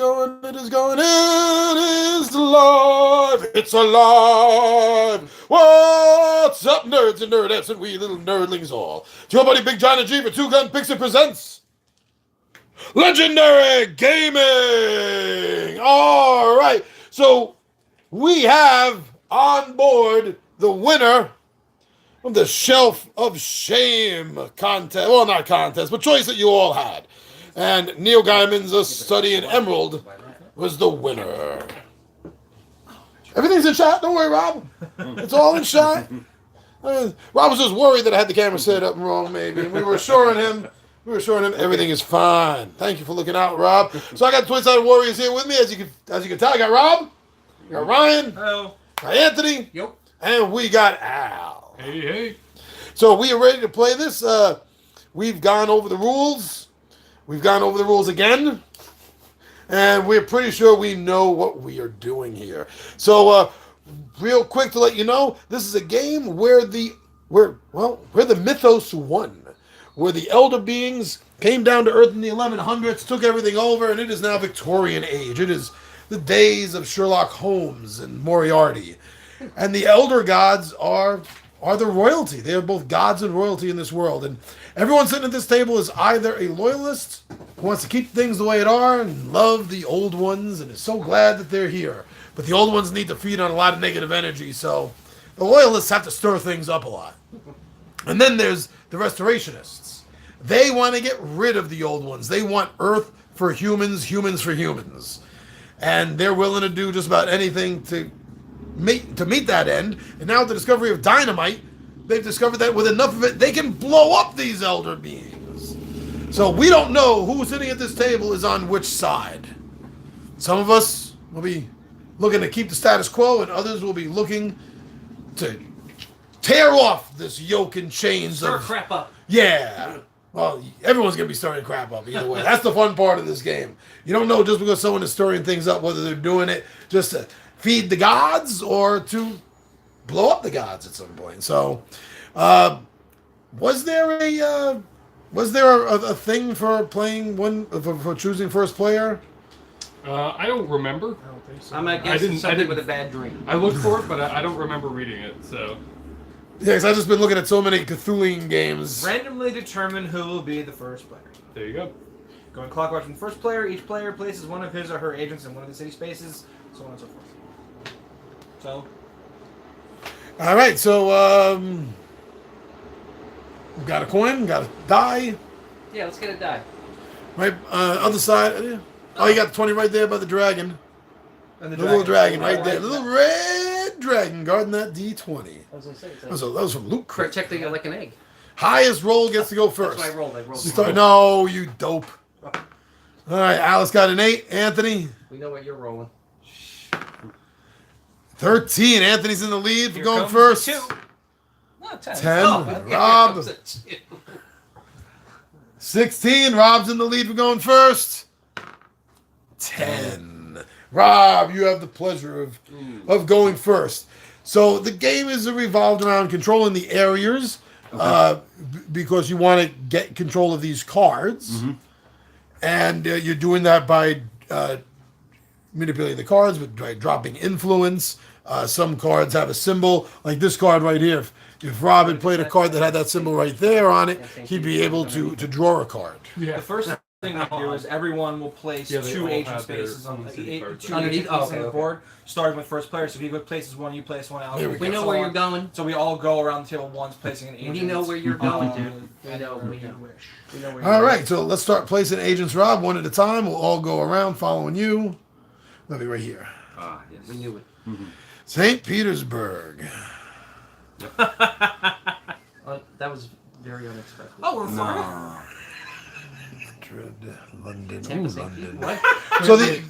going, it is going, it is alive, it's alive. What's up, nerds and nerdettes and we little nerdlings all? It's your buddy Big John and G for Two Gun Pixie presents Legendary Gaming. All right, so we have on board the winner of the Shelf of Shame contest. Well, not contest, but choice that you all had. And Neil Gaiman's A Study in Emerald was the winner. Everything's in shot. Don't worry, Rob. It's all in shot. Rob was just worried that I had the camera set up wrong, maybe. And we were assuring him everything is fine. Thank you for looking out, Rob. So I got the Twin-Sided Warriors here with me. As you can tell, I got Rob, I got Ryan, hello, got Anthony, yep, and we got Al. Hey, hey. So we are ready to play this. We've gone over the rules. We've gone over the rules again. And we're pretty sure we know what we are doing here. So, real quick to let you know, this is a game where the mythos won. Where the elder beings came down to Earth in the 1100s, took everything over, and it is now Victorian age. It is the days of Sherlock Holmes and Moriarty. And the elder gods are the royalty. They are both gods and royalty in this world. And everyone sitting at this table is either a loyalist who wants to keep things the way it are and love the old ones and is so glad that they're here. But the old ones need to feed on a lot of negative energy, so the loyalists have to stir things up a lot. And then there's the restorationists. They want to get rid of the old ones. They want Earth for humans, humans for humans. And they're willing to do just about anything to meet that end. And now with the discovery of dynamite, they've discovered that with enough of it, they can blow up these elder beings. So we don't know who sitting at this table is on which side. Some of us will be looking to keep the status quo, and others will be looking to tear off this yoke and chains. Stir crap up. Yeah. Well, everyone's going to be stirring crap up either way. That's the fun part of this game. You don't know just because someone is stirring things up whether they're doing it just to feed the gods or to blow up the gods at some point. So, was there a thing for playing for choosing first player? I don't remember. I don't think so. I'm against something with a bad dream. I looked for it, but I don't remember reading it, so... Yeah, because I've just been looking at so many Cthulhian games. Randomly determine who will be the first player. There you go. Going clockwise from the first player, each player places one of his or her agents in one of the city spaces, so on and so forth. So... Alright, so, we've got a coin, got a die. Yeah, let's get a die. Right, other side. Oh, you got the 20 right there by the dragon. And the little dragon right there. The little red dragon guarding that D20. I was going to say, That was from Luke. protecting it like an egg. Highest roll gets to go first. That's what I rolled. No, you dope. All right, Alice got an 8. Anthony. We know what you're rolling. 13. Anthony's in the lead for Here going comes first. 2. No, 10. 10. Oh, Rob. 16. Rob's in the lead for going first. 10. Rob, you have the pleasure of going first. So the game is revolved around controlling the areas because you want to get control of these cards. Mm-hmm. And you're doing that by manipulating the cards, by dropping influence. Some cards have a symbol, like this card right here. If Rob had played a card that had that symbol right there on it, he'd be able to draw a card. Yeah. The first thing we do is everyone will place Yeah, they 2 all agent have spaces their on own city cards. two Underneath? agent Oh, pieces on the okay. board, starting with first player. So if he places one, you place one, Alex. There we We go. know where you're going. So we all go around the table once, placing an agent. We know where you're going, dude. We We know. know where you All going. right, so let's start placing agents, Rob, one at a time. We'll all go around following you. Let me right here. Ah, yes. We knew it. St. Petersburg. That was very unexpected. Oh, we're far. No. London. Tampa, Ooh, St. London. What? So the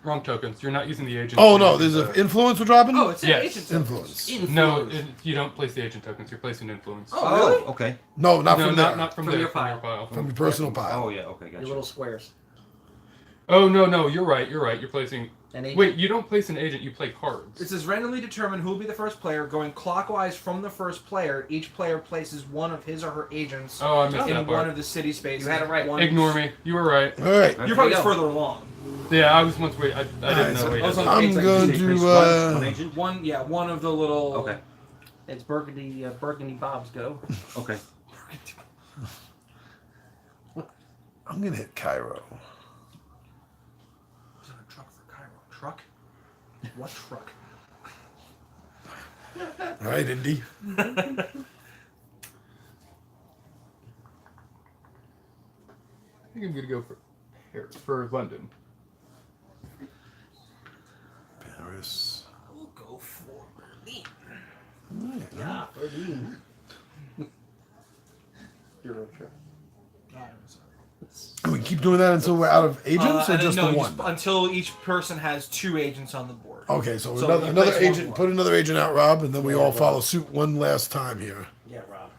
Wrong tokens. You're not using the agent. oh no, there's an influence we're dropping. Oh, it's an Yes. agent. Influence. No, you don't place the agent tokens. You're placing influence. Oh, really? Okay. No, not no, from there. not from From there, your from pile. From your personal pile. Oh, yeah, okay, Your gotcha. little squares. Oh no, you're right. You're placing. An agent. Wait, you don't place an agent. You play cards. It says randomly determine who will be the first player. Going clockwise from the first player, each player places one of his or her agents Oh, I missed in that one part. of the city spaces. You had it right. One- Ignore me. You were right. All right. You're probably There you go. further along. Yeah, I was once wait. I didn't know. Wait, I was on I'm page, like, going page to. One agent. one of the little. Okay. It's Burgundy Bob's go. Okay. I'm gonna hit Cairo. Is there a truck for Cairo? Truck? What truck? All right, Indy. I think I'm gonna go for Paris, for London. Paris. We'll go for Berlin. Yeah, Burgundy. Euro trip. And we keep doing that until we're out of agents, or and then, just no, the you one? until each person has 2 agents on the board. Okay, so, So another, you another place one agent. more. Put another agent out, Rob, and then we Yeah, all Rob. follow suit one last time here. Yeah, Rob.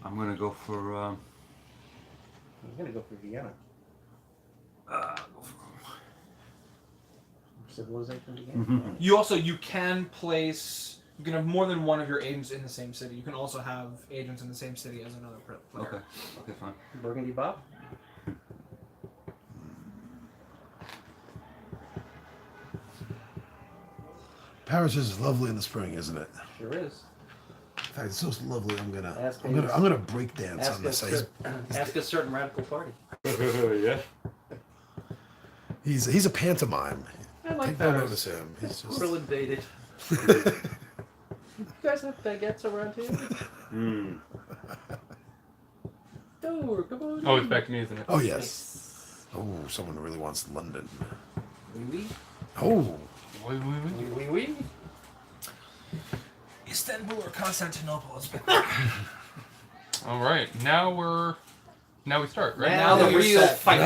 I'm gonna go for. I'm gonna go for Vienna. Civilization again. You can place. You can have more than one of your agents in the same city. You can also have agents in the same city as another player. Okay. Okay, fine. Burgundy Bob. Paris is lovely in the spring, isn't it? Sure is. In fact, it's so lovely. I'm gonna Ask break dance on this. Ask a certain radical party. Yeah. He's a pantomime. I like People Paris. notice him. He's just. Real invaded. You guys have baguettes around here? Hmm. Oh, come on. Oh, it's back to me, isn't it? Oh yes. Oh, someone really wants London. Oui, Oh, Wait. oui. Oui, oui. Istanbul or Constantinople? All right, now we start, right? Now the you're real set. fight.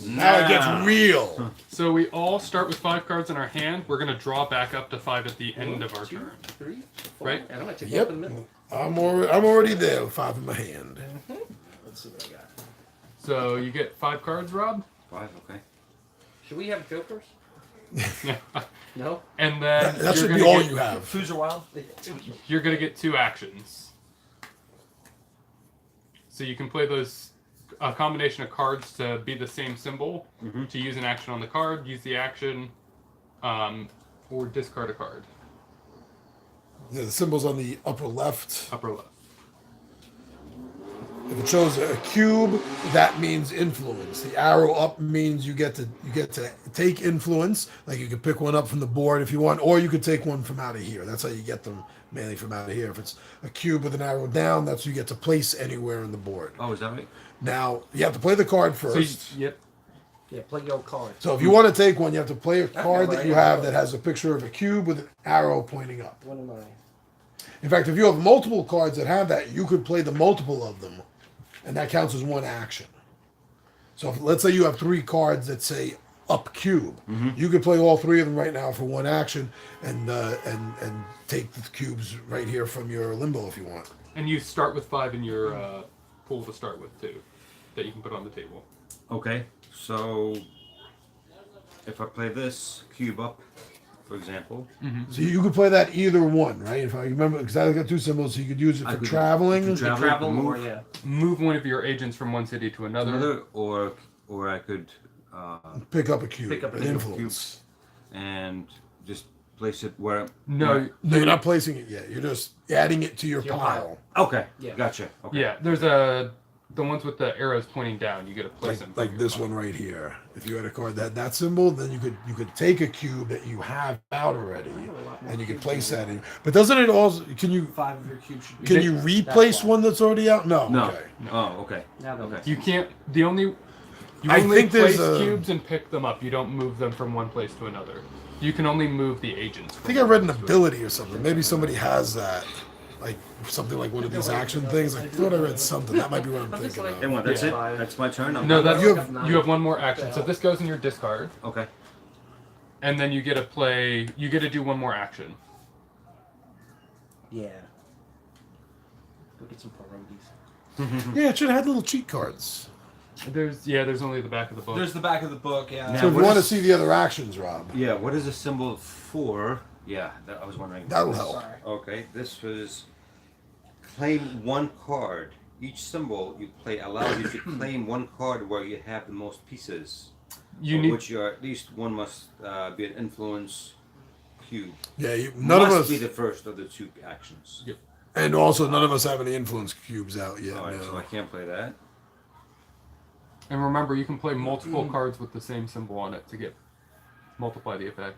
now it gets real. So we all start with 5 cards in our hand. We're gonna draw back up to 5 at the end of our 2, turn. 3, 4. Right? And I'm gonna take Yep. one in the middle. I'm already there with 5 in my hand. Let's see what I got. So you get 5 cards, Rob, 5. Okay. Should we have jokers? No. and then That should you're be gonna all get, you have. Foods are wild. You're gonna get 2 actions. So you can play those a combination of cards to be the same symbol, to use an action on the card, use the action, or discard a card. Yeah, the symbol's on the upper left. Upper left. If it shows a cube, that means influence. The arrow up means you get to take influence. Like you could pick one up from the board if you want, or you could take one from out of here. That's how you get them mainly from out of here. If it's a cube with an arrow down, that's what you get to place anywhere on the board. Oh, is that right? Now you have to play the card So first. yep. Yeah, play your card. So if you want to take one, you have to play a card well, that you yeah. have that has a picture of a cube with an arrow pointing up. What am I? In fact, if you have multiple cards that have that, you could play the multiple of them, and that counts as one action. So let's say you have 3 cards that say up cube. You could play all 3 of them right now for one action, and take the cubes right here from your limbo if you want. And you start with 5 in your pool to start with too, that you can put on the table. Okay. So if I play this cube up, for example, So you could play that either one, right? If I remember, because I got 2 symbols, so you could use it I for could- traveling. to travel, Travel move, or yeah. Move one of your agents from one city to another. or I could Pick up a cube. Pick up a an cube. influence. and just place it where. No, No, you're not placing it yet. You're just adding it to your Your pile. Okay. Yeah. Gotcha. Okay. yeah, there's the ones with the arrows pointing down. You get to place them. Like this one right here. If you had a card that had that symbol, then you could take a cube that you have out already, and you could place that in. But doesn't it also? Can you 5 of your cubes should be. can you replace why. one that's already out? No. No. Okay. Oh, okay. Now that Okay. You can't. You I only think there's place a- cubes and pick them up. You don't move them from one place to another. You can only move the agents. I think I read an ability or something. Maybe somebody has that, like something like one of these action things. I thought I read something. That might be what I'm I'm just thinking like- of. And what? That's Yeah. it. That's my turn. No, that's You you have one more action. So this goes in your discard, Okay. and then you get to play. You get to do one more action. Yeah. Go get some pierogies. Yeah, it should have had little cheat cards. There's only the back of the book. There's the back of the book, yeah. Yeah. So if you what want to is- see the other actions, Rob, Yeah. What is a symbol for? Yeah. I was wondering. that'll help. Sorry. Okay. This was claim 1 card. Each symbol you play allows you to claim 1 card where you have the most pieces. You For need. which at least one must be an influence cube. Yeah, none of Must us, be the first of the two actions. Yep. and also none of us have any influence cubes out yet. Alright, so I No. can't play that. And remember, you can play multiple cards with the same symbol on it to get multiply the effect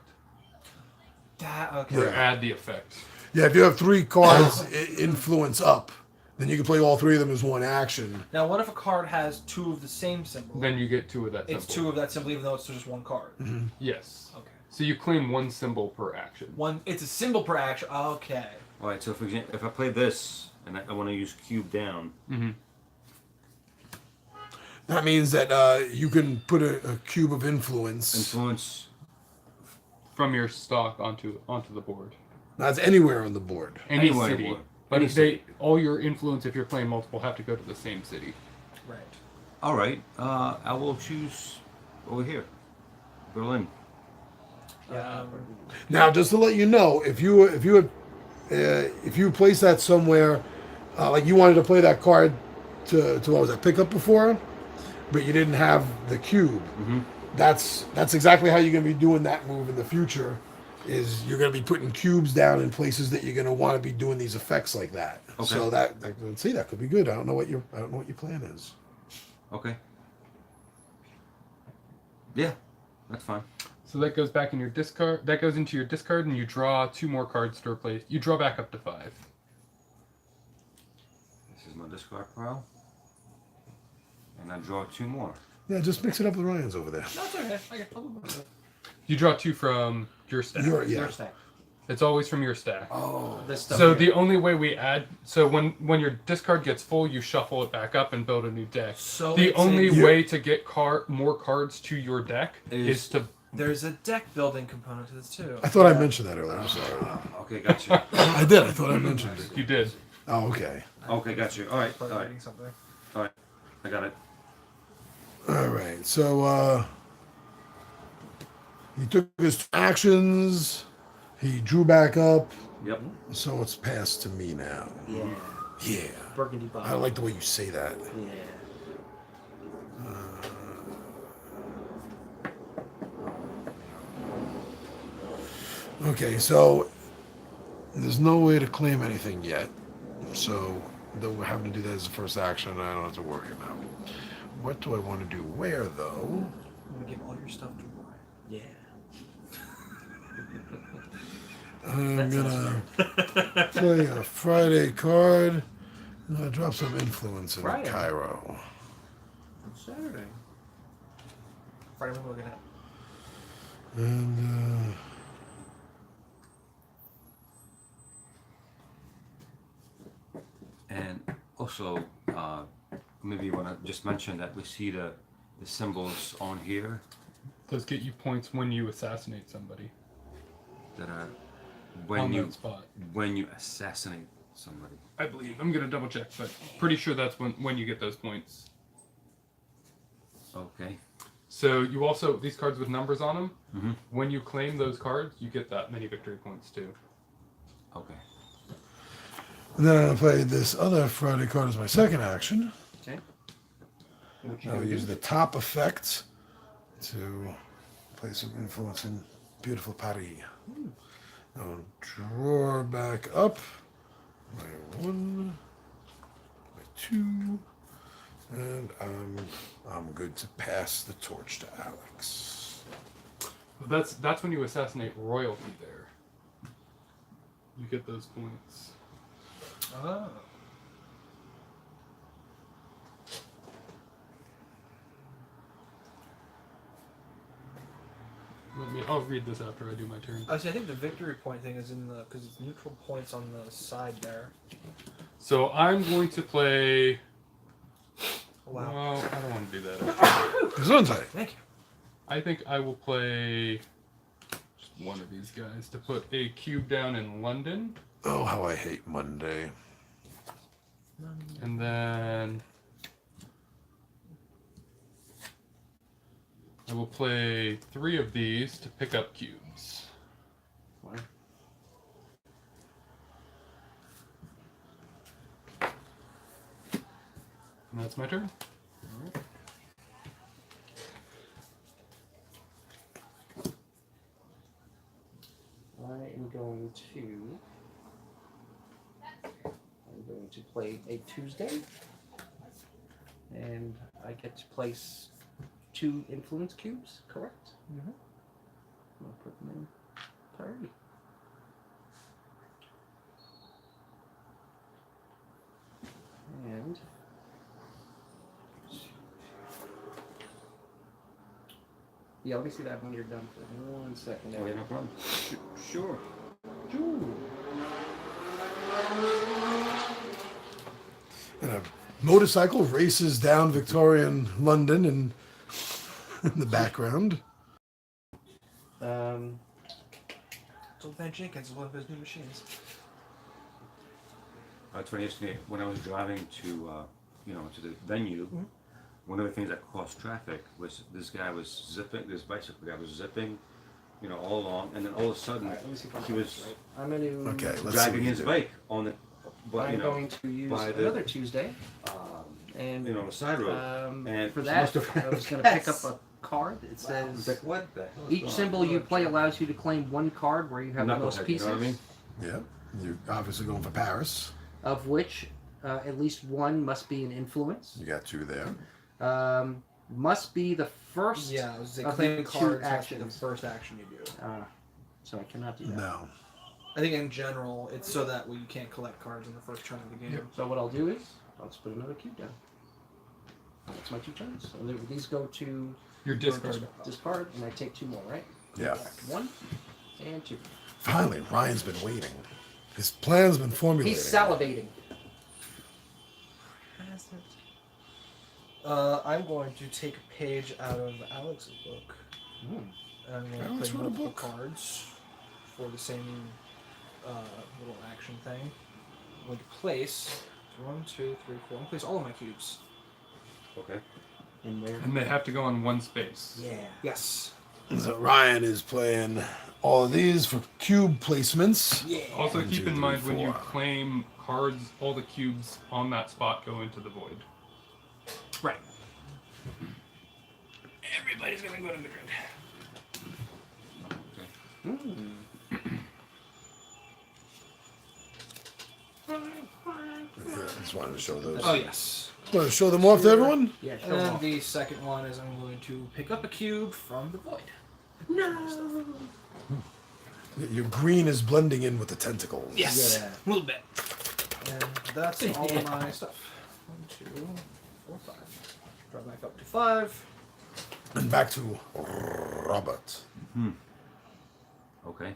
That okay. or Yeah. add the effect. Yeah, if you have 3 cards influence up, then you can play all 3 of them as one action. Now, what if a card has 2 of the same symbol? Then you get 2 of that symbol. it's 2 of that symbol, even though it's just 1 card. Yes. Okay. So you claim 1 symbol per action. It's a symbol per action. Okay. Alright, so for example, if I play this and I want to use cube down, Mm-hmm. That means that you can put a cube of influence. influence. From your stock onto the board. That's anywhere on the board. Any Anywhere city. board. But Any they city. all your influence, if you're playing multiple, have to go to the same city. Right. Alright, I will choose over here, Berlin. Now, just to let you know, if you place that somewhere, like you wanted to play that card to what was that, pick up before, but you didn't have the cube. That's exactly how you're going to be doing that move in the future. Is you're going to be putting cubes down in places that you're going to want to be doing these effects like that. Okay. So that see, that could be good. I don't know what your plan is. Okay. Yeah, that's fine. So that goes back in your discard. That goes into your discard, and you draw 2 more cards to replace. You draw back up to 5. This is my discard pile. And I draw 2 more. Yeah, just mix it up with Ryan's over there. That's okay. I get probably You draw 2 from your stack. your stack. It's always from your stack. Oh, this stuff. So here. the only way we add, so when your discard gets full, you shuffle it back up and build a new deck. So the it's only a- way to get more cards to your deck is to. There's a deck building component to this too. I thought I mentioned that earlier. I'm sorry. Okay, gotcha. I did. I thought I mentioned it. You did. Oh, okay. Okay, gotcha. Alright, Probably alright, reading something. alright. I got it. All right. So he took his actions. He drew back up. Yep. So it's passed to me now. Yeah. Yeah. Burgundy bottle. I like the way you say that. Yeah. Okay, so there's no way to claim anything yet. So we're having to do that as the first action. I don't have to worry about. What do I want to do? Where though? I'm gonna give all your stuff to Roy. Yeah. I'm gonna play a Friday card. I'm gonna drop some influence in Friday? Cairo. Saturday. Friday, we're looking at. And And also, maybe you want to just mention that we see the symbols on here Those get you points when you assassinate somebody that are on that spot. when you assassinate somebody. I believe. I'm gonna double check, but pretty sure that's when you get those points. Okay. So you also these cards with numbers on them. Mm-hmm. When you claim those cards, you get that many victory points too. Okay. then I'm gonna play this other Friday card as my second action. Okay. I'll use the top effect to play some influence in beautiful Paris. I'll draw back up my 1, my 2, and I'm good to pass the torch to Alex. But that's when you assassinate royalty. There, you get those points. Oh. I'll read this after I do my turn. Actually, I think the victory point thing is in the because it's neutral points on the side there. So I'm going to play. Oh, wow. Well, I don't want to do that. Actually. Gesundheit. Thank you. I think I will play just one of these guys to put a cube down in London, Oh, how I hate Monday. and then I will play 3 of these to pick up cubes. Wow. And that's my turn. going to play a Tuesday, and I get to place 2 influence cubes. Correct. Mhm. I'll put them in priority. And yeah, let me see that when you're done for 1 second. Oh, yeah, no problem. Sure. And a motorcycle races down Victorian London in the background. So Van Jenkins is one of his new machines. It's funny, yesterday when I was driving to, to the venue, one of the things that caused traffic was this bicycle guy was zipping, all along, and then all of a sudden Let me see if I he got was this right. I'm going to. Okay, let's see dragging what you his do. bike on the, I'm going to use by the- another Tuesday, and the side road. And for she that, must have- I was going to pick up a card. It I was says like, what the hell is each going symbol on? you play allows you to claim 1 card where you have the most Knucklehead, pieces, you know what I mean? Yeah, you're obviously going for Paris. of which at least 1 must be an influence. You got 2 there. Must be the first. Yeah, I was of claiming the 2 cards has to be the actions. first action you do. So I cannot do that. No. I think in general, it's so that you can't collect cards in the first turn of the game. Yep. So what I'll do is I'll just put another cube down. That's my 2 turns. So these go to Your discard. discard, and I take 2 more, right? Yeah. 1 and 2. Finally, Ryan's been waiting. His plan's been formulating. He's salivating. I'm going to take a page out of Alex's book. And I'm going to Alex play wrote a multiple book? cards for the same little action thing. I'm going to place 1, 2, 3, 4. I'm going to place all of my cubes. Okay. In where? And they have to go in 1 space. Yeah. Yes. So Ryan is playing all of these for cube placements. Yeah. Also, 1, keep 2, in 3, mind when you 4. claim cards, all the cubes on that spot go into the void. Right. Everybody's going to go to the grid. Yeah, I just wanted to show those. Oh, yes. Want to show them off to everyone? Yeah, And show 'em then off. the second one is I'm going to pick up a cube from the void. No. Your green is blending in with the tentacles. Yes. Yeah. A little bit. And that's all of my stuff. 1, 2, 4, 5. Drop back up to 5. And back to Robert. Okay.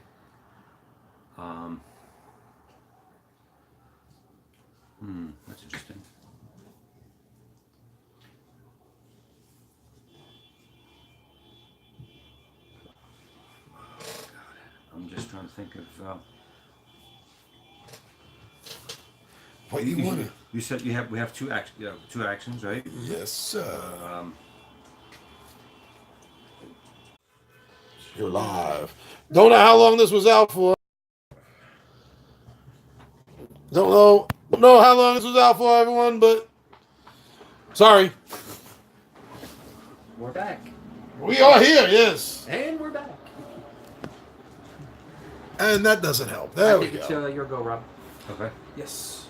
That's interesting. I'm just trying to think of. What do you want to? You said we have 2 actions, right? Yes, sir. Um, You're live. Don't know how long this was out for. Don't know how long this was out for, everyone, but sorry. We're back. We are here, yes. And we're back. And that doesn't help. There I we think it's go. your go, Rob. okay. Yes.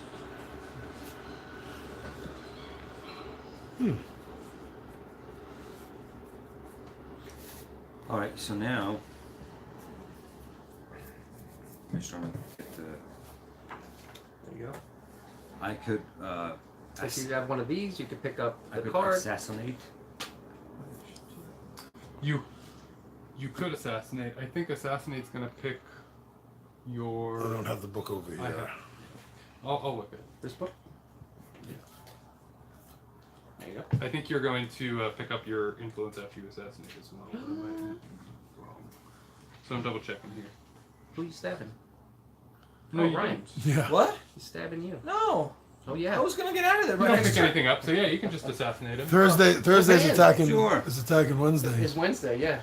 All right. So now, I'm just trying to get the. There you go. I could. So if you have one of these, you can pick up I the could card. assassinate. You could assassinate. I think assassinate's gonna pick your. I don't have the book over I here. have. I'll look at it. This book. There you go. I think you're going to pick up your influence after you assassinate as well. But I might be wrong. So I'm double checking here. Who you stabbing? No, Oh, you Ryan. don't. Yeah. What? He's stabbing you. No. Oh yeah. I was going to get out of there. You But don't I pick just- anything up, so yeah, you can just assassinate him. Thursday's man, attacking. sure. Is attacking Wednesday. It's Wednesday, yeah.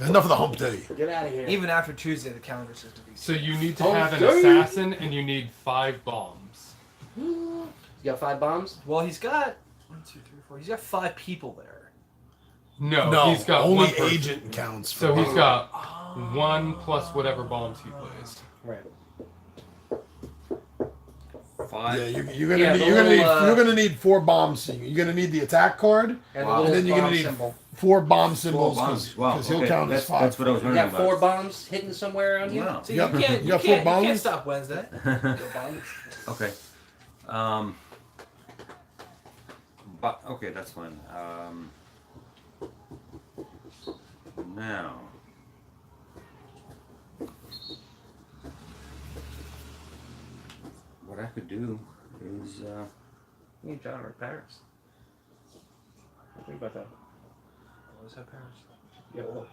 Enough of the hump day. Get out of here. Even after Tuesday, the calendar says to be. So you need to Oh, have an dang. assassin, and you need 5 bombs. You got 5 bombs? Well, he's got 1, 2, 3, 4. He's got 5 people there. No, No, he's got only one person. agent counts. For So he's got 1 plus whatever bombs he plays. Right. Yeah, 5. Yeah, the little, you're gonna need 4 bombs. You're gonna need the attack card, And Wow. the and little then you're gonna bomb need symbol. 4 bomb 4 symbols bombs. Wow. because he'll Okay. count as That's, 5. that's what I was You learning got 4 about. bombs hidden somewhere on you? Wow. So You you got- can't, you you got 4 can't, you bombs? can't stop Wednesday. 4 bombs. Okay. But okay, that's fine. Now, what I could do is Me and John are in Paris. Think about that. Always have Paris. Yeah, well,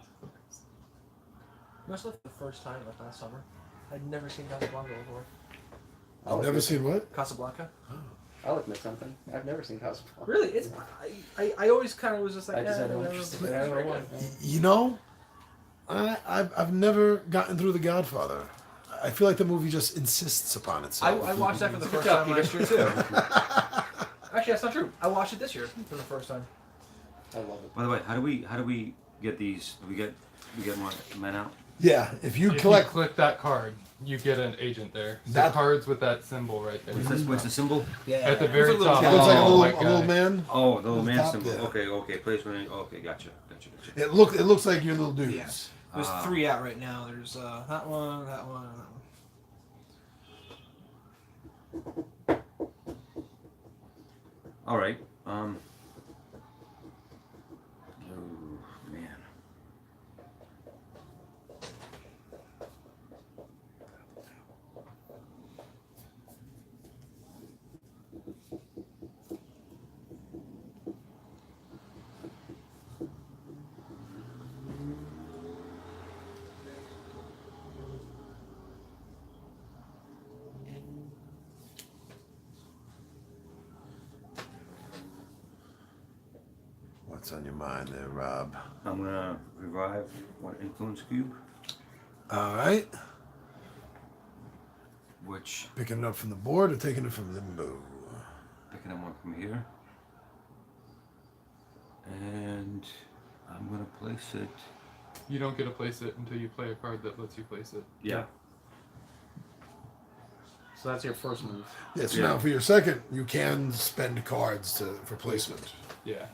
Must have the first time like last summer. I'd never seen Casablanca before. I've never seen what? Casablanca? I'll admit something. I've never seen Casablanca. Really? It's I always kind of was just like, I just yeah, had no never- interest in it. I don't know why. You know, I've never gotten through The Godfather. I feel like the movie just insists upon itself. I watched that for the Good first job, time last Peter. year too. Actually, that's not true. I watched it this year for the first time. I love it. by the way, how do we get these? Do we get more men out? Yeah, if you If collect, you click that card, you get an agent there. So That- cards with that symbol right there. What's the symbol? Yeah. At the very It was a little top. it looks like a Oh, little, like a little a- man. Oh, the little The man top symbol. there. Okay, placement. Okay, gotcha. It looks like your little dudes. Yeah. There's 3 out right now. There's that one, and that one. All right. Oh man. What's on your mind there, Rob? I'm gonna revive one influence cube, All right, which picking it up from the board or taking it from limbo. picking up one from here, and I'm gonna place it. You don't get to place it until you play a card that lets you place it. Yeah. So that's your first move. Yeah, so Yeah. now for your second, you can spend cards for placement. Yeah.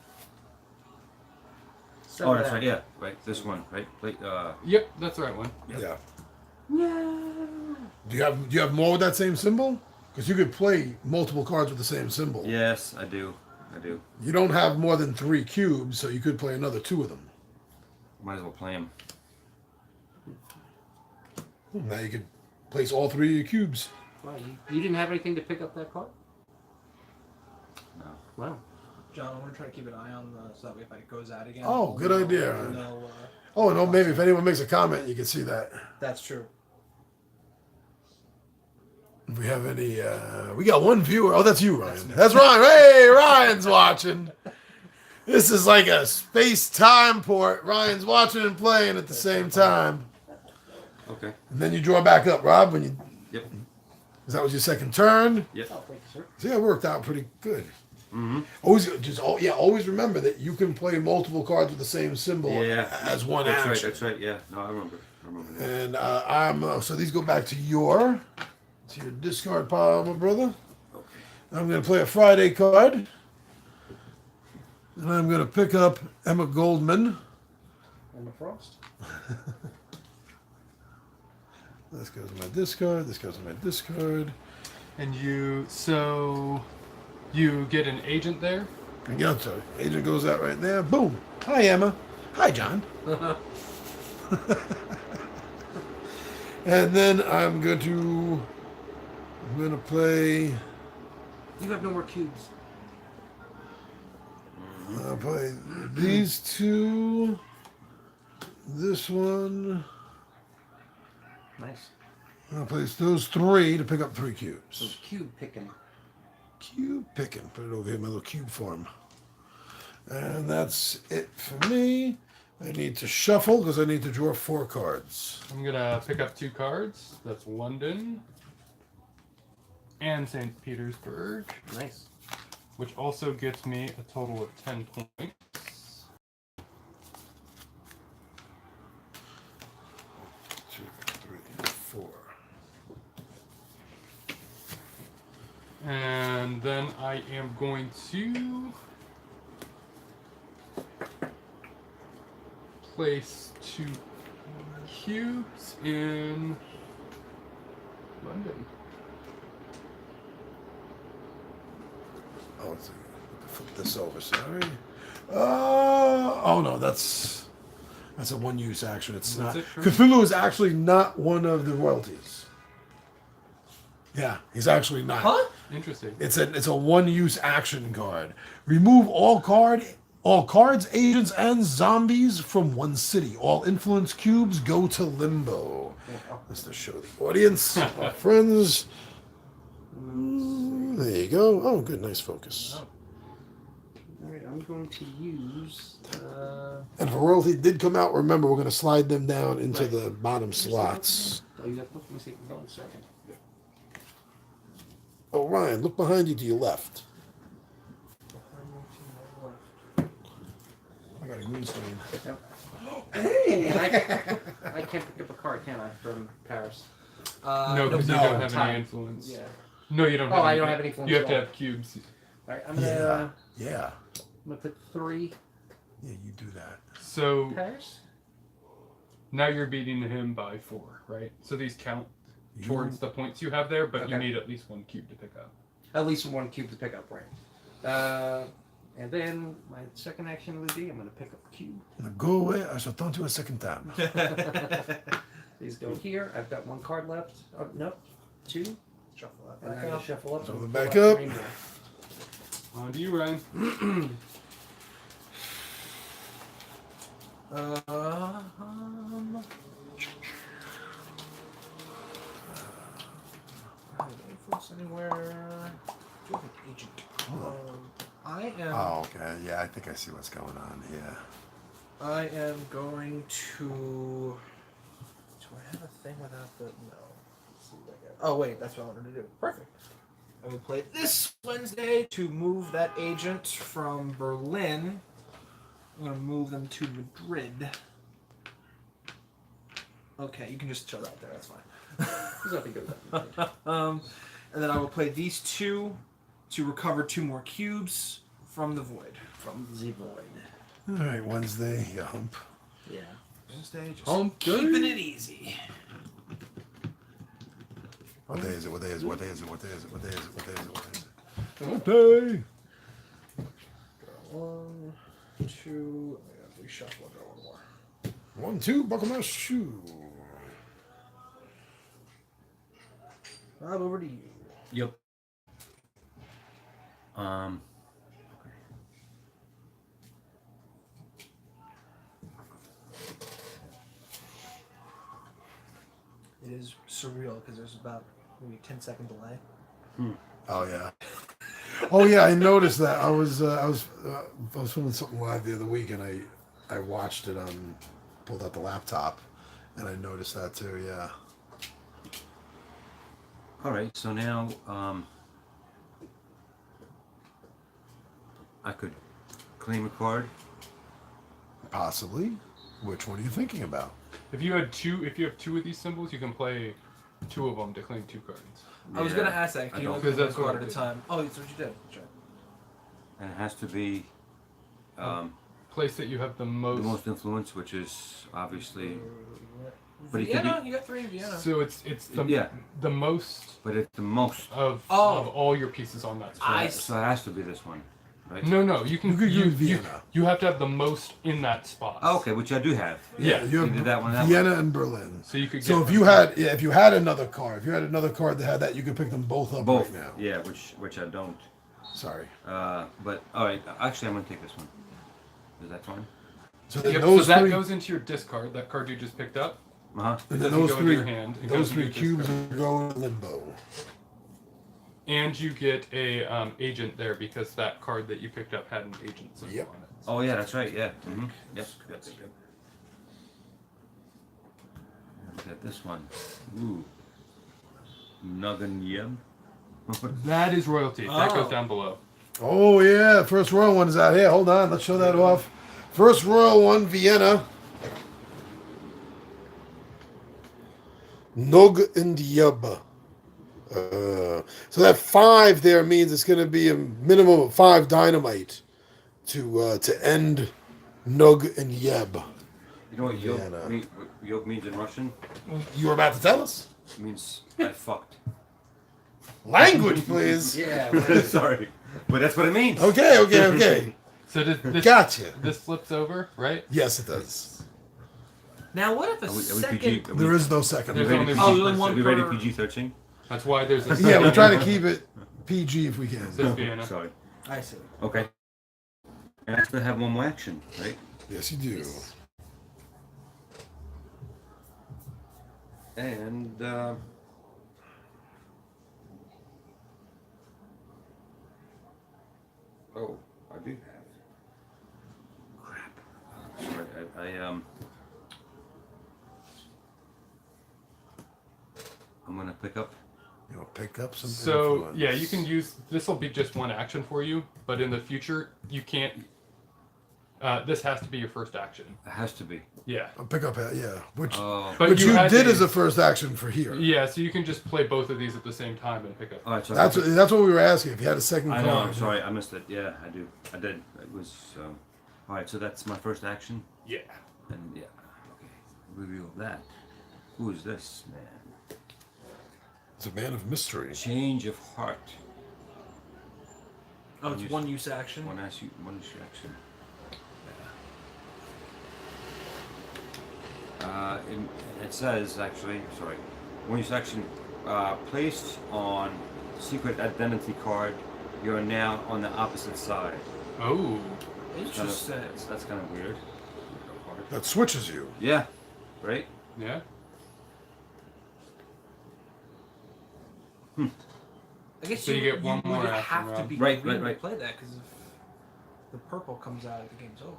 Start Oh, with that's that. right. Yeah, right. This one, right? Yep, that's the right one. Yep. Yeah. Do you have more with that same symbol? Because you could play multiple cards with the same symbol. Yes, I do. You don't have more than 3 cubes, so you could play another 2 of them. Might as well play them. Now you could place all 3 of your cubes. Wow, you didn't have anything to pick up that card? No. Wow. John, I'm gonna try to keep an eye on so that way if it goes out again. Oh, good idea. I'll know, Oh, no, maybe if anyone makes a comment, you can see that. that's true. If we have any, we got 1 viewer. Oh, that's you, Ryan. That's Ryan. Hey, Ryan's watching. This is like a space-time port. Ryan's watching and playing at the same time. Okay. And then you draw back up, Rob, when you... Yep. Because that was your second turn. Yep. Oh, thank you, sir. So yeah, it worked out pretty good. Mm-hmm. Always remember that you can play multiple cards with the same symbol Yeah. as one That's right. action. That's right. Yeah. No, I remember that. And so these go back to your discard pile, my brother. Okay. I'm going to play a Friday card. And I'm going to pick up Emma Goldman. And the frost. This goes in my discard. This goes in my discard. And you get an agent there. And yeah, sorry. Agent goes out right there. Boom. Hi, Emma. Hi, John. And then I'm going to play. You have no more cubes. I'll play these 2. This one. Nice. I'll place those 3 to pick up 3 So cubes. cube picking. Cube picking. Put it over here in my little cube form. And that's it for me. I need to shuffle because I need to draw 4 cards. I'm gonna pick up 2 cards. That's London and St. Petersburg, Nice. which also gets me a total of 10 points. then I am going to place 2 cubes in London. Oh, let's see. Flip this over. Sorry. Oh no, that's a one-use action. It's That's not. it, sure. Cthulhu is actually not one of the royalties. Yeah, he's actually not. Huh? Interesting. It's a one-use action card. Remove all cards, agents, and zombies from one city. All influence cubes go to limbo. Just to show the audience, our friends. There you go. Oh, good, nice focus. All right, I'm going to use. And if a royalty did come out, remember we're going to slide them down into Right. the bottom slots. Oh, you have to let me see. Hold on a second. Oh, Ryan, look behind you to your left. I got a green screen. Hey, I can't pick up a card, can I, from Paris? No, because you no, don't have time. any influence. Yeah. No, you don't Oh, have I any. don't have any influence You have at to all. have cubes. All right, I'm Yeah. gonna put 3 Yeah, you do that. So Paris. now you're beating him by 4, right? So these count towards the points you have there, but you Okay. need at least 1 cube to pick up. At least 1 cube to pick up, right? And then my second action would be I'm gonna pick up a cube. Now go away. I shall taunt you a second time. These go here. I've got 1 card left. Oh, nope, 2. Shuffle that And back I'm gonna up. shuffle up. Shuffle and back pull out up. the rainbow. On to you, Ryan. Influence anywhere? Do you have an agent? I am. Oh, okay. Yeah, I think I see what's going on here. I am going to. Do I have a thing without the? No. Let's see what I got. Oh wait, that's what I wanted to do. Perfect. I will play this Wednesday to move that agent from Berlin. I'm going to move them to Madrid. Okay, you can just show that there. That's fine. There's nothing good with that. And then I will play these 2 to recover 2 more cubes from the void. From the void. All right, Wednesday, you hump. Yeah. Wednesday, just Hump day. keeping it easy. What day is it? What day is it? What day is it? What day is it? What day is it? What day is it? What day is it? What day? 1, 2. I got 3 shuffle. I got 1 more. 1, 2, buckle my shoe. Rob, over to you. Yep. It is surreal because there's about maybe 10-second delay. Oh yeah. Oh yeah, I noticed that. I was filming something live the other week, and I watched it on, pulled out the laptop, and I noticed that too. Yeah. All right, so now I could claim a card. Possibly. Which one are you thinking about? If you have 2 of these symbols, you can play 2 of them to claim 2 cards. I was going to ask that. I Can you don't- look at Because that's one what card I at a did. time? Oh, that's what you did. That's right. And it has to be Place that you have the the most. most influence, which is obviously, but it could Vienna? be, You got 3 in Vienna. So it's the Yeah. the most but it's the most. of Oh. all your pieces on that square. So it has to be this one, right? No, you can You could use Vienna. you have to have the most in that spot. Oh, okay, which I do have. Yeah, You have did that one, that Vienna and Berlin. So you could get So if you had, if you had another card, that had that, you could pick them both up Both. right now. Yeah, which I don't. Sorry. But all right, actually, I'm gonna take this one. Is that fine? So then Yep, so those that three, goes into your discard. That card you just picked up. Uh huh. and It then doesn't those go into three, your hand. It those goes 3 into your cubes discard. are going in limbo. And you get a agent there because that card that you picked up had an agent symbol Yep. on it. Oh yeah, that's right. Yeah. Mm-hmm. Yep. Yep. Got this one. Ooh. Nuggin Yeb. That is royalty. That Oh. goes down below. Oh yeah, first royal one is out here. Hold on, let's show that off. First royal one, Vienna. Nog Indiaba. So that 5 there means it's going to be a minimum of 5 dynamite to end Nug and Yeb. You know what Yeah, yog means in Russian? You were about to tell us. It means I fucked. Language, please. Yeah. Sorry. But that's what it means. Okay. So this Gotcha. this flips over, right? Yes, it does. Now, what if a Are we second? PG? There is no second. There's Are we only rated one PG? one Are we rated per- PG-13? That's why there's a Yeah, we try to keep it PG if we can. Says Vienna. Sorry. I see. Okay. And I still have one more action, right? Yes, you do. And oh, I do have. Crap. Sorry, I'm gonna pick up. You know, pick up some. So influence. yeah, you can use this. Will be just one action for you, but in the future you can't. This has to be your first action. It has to be. Yeah, Pick up, yeah. Which but you had did these- as a first action for here. Yeah, so you can just play both of these at the same time and pick up. All right, so That's what we were asking. If you had a second I card. know. I'm sorry, I missed it. Yeah, I do. I did. It was. All right, so that's my first action, Yeah. and yeah. Okay. Reveal that. Who is this man? It's a man of mystery. Change of heart. Oh, it's one use action. One action. It says actually, sorry, one use action placed on secret identity card. You are now on the opposite side. Oh. Interesting. That's kind of weird. That switches you. Yeah, right. Yeah. I guess So you get one more would action have to round. be Right, green right. to play that because if the purple comes out, the game's over.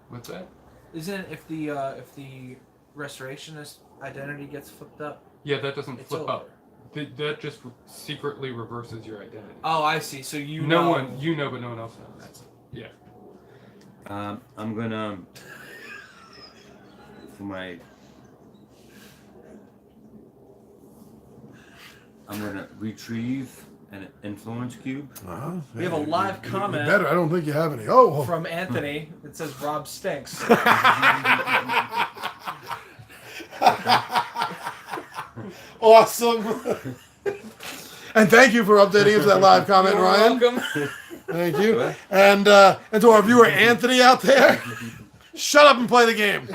What's that? Isn't it if the restorationist identity gets flipped up? Yeah, that doesn't It's flip over. up. That just secretly reverses your identity. Oh, I see. So you no know. one, you know, but no one else knows. That's it. Yeah. I'm gonna for my. I'm gonna retrieve an influence cube. We have a live You comment better. I don't think you have any. Oh. from Anthony that says Rob stinks. Awesome. And thank you for updating us that live comment, You're Ryan. welcome. Thank you. And to our viewer Anthony out there, shut up and play the game.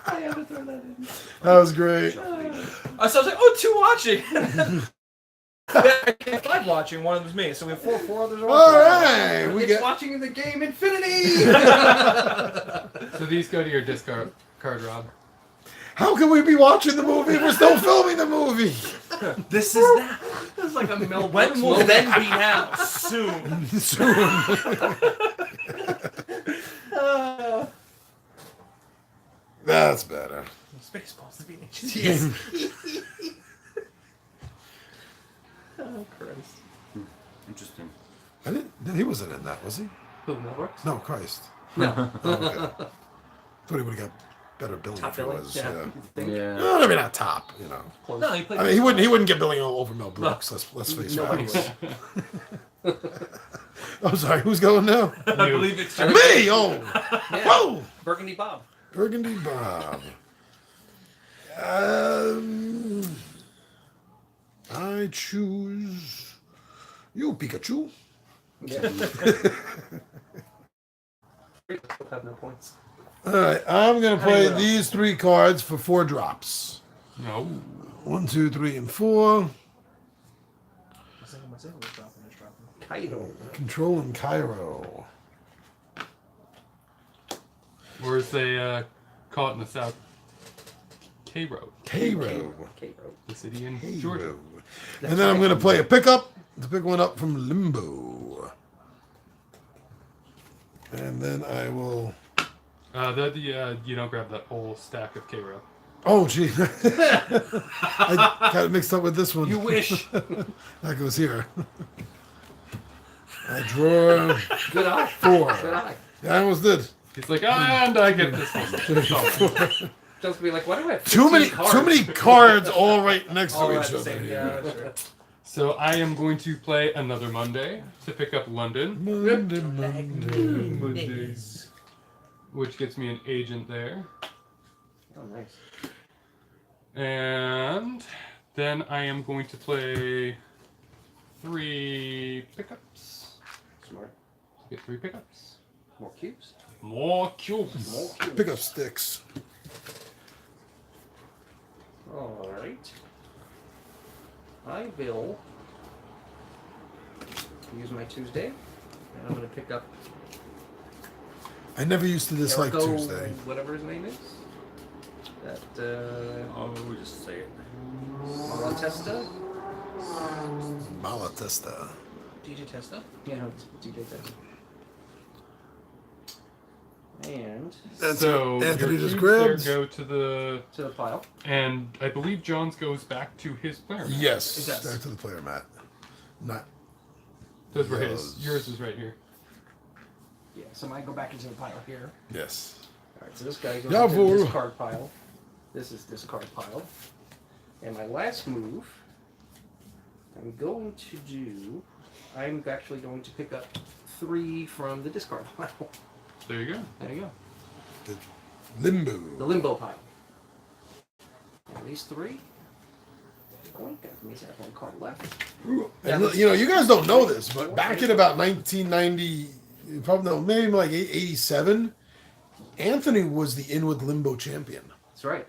I had to throw that in. That was great. So I was like, oh, 2 watching. I can't 5 watching. One of them's me. So we have 4 others are All watching. right, we It's got. watching the game Infinity. So these go to your discard card, Rob. How can we be watching the movie? We're still filming the movie. This is now. This is like a Mel When Brooks will moment. then be now? Soon. Soon. That's better. Spaceballs to be Yes. Oh Christ. Interesting. I didn't. He wasn't in that, was he? Who, Mel Brooks? No, Christ. No. Oh, okay. Thought he would have got better billing Top if he billing? was. Yeah. Yeah. You think? Yeah. No, maybe not top. You know. Close. No, he played. I mean, he wouldn't get billing over Mel Brooks. Let's face Nobody facts. would. I'm sorry. Who's going now? I believe it's Me. Oh. Yeah. Whoa. Burgundy Bob. Burgundy Bob. I choose you, Pikachu. Yeah. Have no points. All right, I'm gonna play will. these 3 cards for 4 drops. No. 1, 2, 3, and 4. Kaido. Control and Cairo. Or as they call it in the South, Cairo, Cairo. Cairo. the city in Georgia. Cairo. And then I'm gonna play a pickup to pick one up from Limbo. And then I will. You don't grab that whole stack of Cairo. Oh, gee. I got it mixed up with this one. You wish. That goes here. I draw Good eye. 4. Good eye. Yeah, I almost did. He's like, and I get this one. That's all. Just be like, why do I have Too 15 many cards all right next All to at each the other. same, yeah, sure. So I am going to play another Monday to pick up London, Mondays. which gets me an agent there. Oh, nice. And then I am going to play 3 pickups. Smart. Get 3 pickups. More cubes. More cubes. More cubes. Pick up sticks. All right. I will use my Tuesday, and I'm going to pick up I never used to dislike Elko, Tuesday. whatever his name is. That Oh, we just say it. Malatesta. Malatesta. DJ Testa. Yeah, no, it's DJ Testa. And So Anthony your just cubes there grabs. go to the, to the pile. and I believe John's goes back to his player. mat. Yes. It does. Back to the player mat. Not. Those were Yours. his. Yours is right here. Yeah, so mine go back into the pile here. Yes. All right, so this guy goes Jawohl. into the discard pile. This is discard pile. And my last move, I'm going to do. I'm actually going to pick up 3 from the discard pile. There you go. There you go. Limbo. The limbo pile. And these 3. Boink, that means I have 1 card left. And look, you know, you guys don't know this, but back in about 1990, probably no, maybe like 87, Anthony was the Inwood Limbo champion. That's right.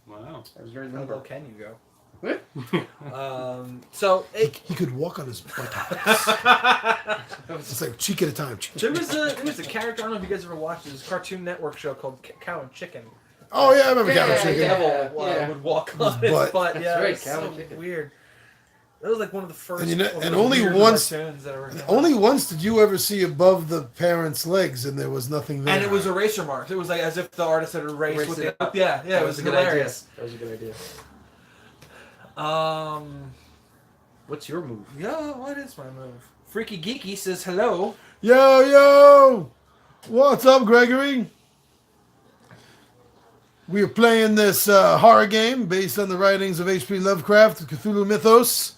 Wow. I was very How low limbo. can you go? What? So it, He could walk on his butt. It's like cheek at a time. there was a character. I don't know if you guys ever watched this Cartoon Network show called Cow and Chicken. Oh yeah, I remember Yeah, Captain yeah, Chicken. yeah. Devil would walk on his Butt. butt. That's Yeah, right, it's Cow so and Chicken. weird. That was like one of the first. And you know- one of and those only weird once- cartoons that ever came out. Only once did you ever see above the parents' legs, and there was nothing there. And it was eraser marks. It was like as if the artist had erased Erased what it they. up. Yeah, That it was a good hilarious. idea. That was a good idea. What's your move? Yeah, what is my move? Freaky Geeky says hello. Yo! What's up, Gregory? We are playing this horror game based on the writings of H.P. Lovecraft, Cthulhu Mythos.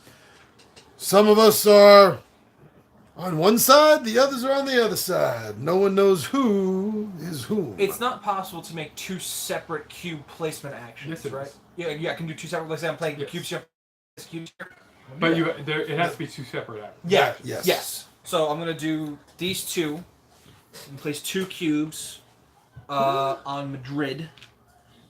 Some of us are on one side, the others are on the other side. No one knows who is whom. It's not possible to make 2 separate cube placement actions, Yes, it right? is. Yeah, I can do 2 separate. Let's say I'm playing the Yes. cubes here, this cube here. But it has to be 2 separate actions. Yeah. Yes. Yes. So I'm gonna do these 2 and place 2 cubes on Madrid,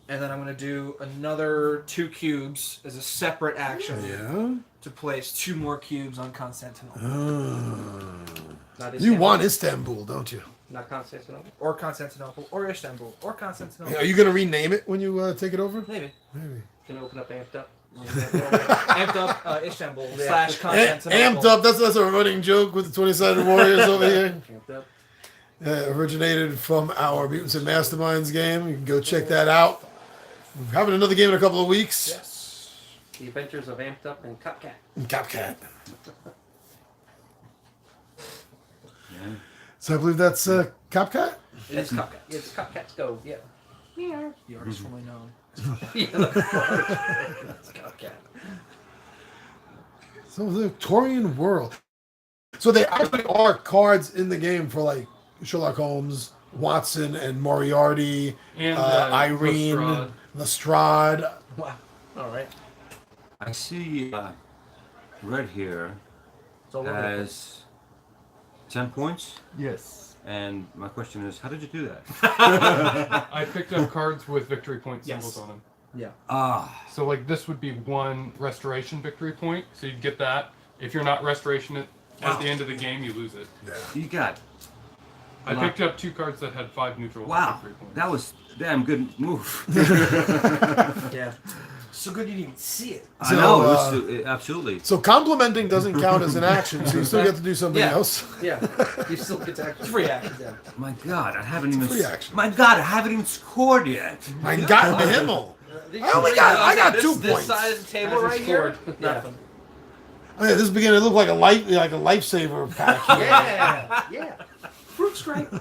and then I'm gonna do another 2 cubes as a separate action Yeah? to place 2 more cubes on Constantinople Not You Istanbul. want Istanbul, don't you? Not Constantinople. or Constantinople or Istanbul or Constantinople. Are you going to rename it when you take it over? Maybe Maybe. Can open up Amped Up. amped up Istanbul / Amped Constantinople. up. That's a running joke with the 20-sided warriors over here. Amped Up. Originated from our Mutants and Masterminds game. You can go check that out. We're having another game in a couple of weeks. Yes. The Adventures of Amped Up and Copcat. Copcat. Yeah. So I believe that's Copcat? It is Copcat. It's Copcat's Go. Yeah. Yeah. The artist formerly known. It's Copcat. So the Victorian world. So there actually are cards in the game for like Sherlock Holmes, Watson, and Moriarty, And Irene, Lestrade. Lestrade. Wow. All right. I see red here It's all over the place. has 10 points. Yes. And my question is, how did you do that? I picked up cards with victory point Yes. symbols on them. Yeah. Ah, So like this would be 1 restoration victory point. So you'd get that. If you're not restoration at the end of the game, you lose it. Yeah. you got. I Wow. picked up 2 cards that had 5 neutral Wow, victory points. that was a damn good move. Yeah. So good you didn't even see it. I So, know, absolutely. So complimenting doesn't count as an action, so you still get to do something Yeah. else. Yeah. You still get to It's actually. free action. Yeah. My God, I haven't even. free action. My God, I haven't even scored yet. My God, the Himmel. I got 2 This points. side of the table Hasn't right here. scored. Yeah. Nothing. Oh, yeah, this is beginning to look like a lifesaver pack. Here. Yeah. Yeah. Fruit stripe.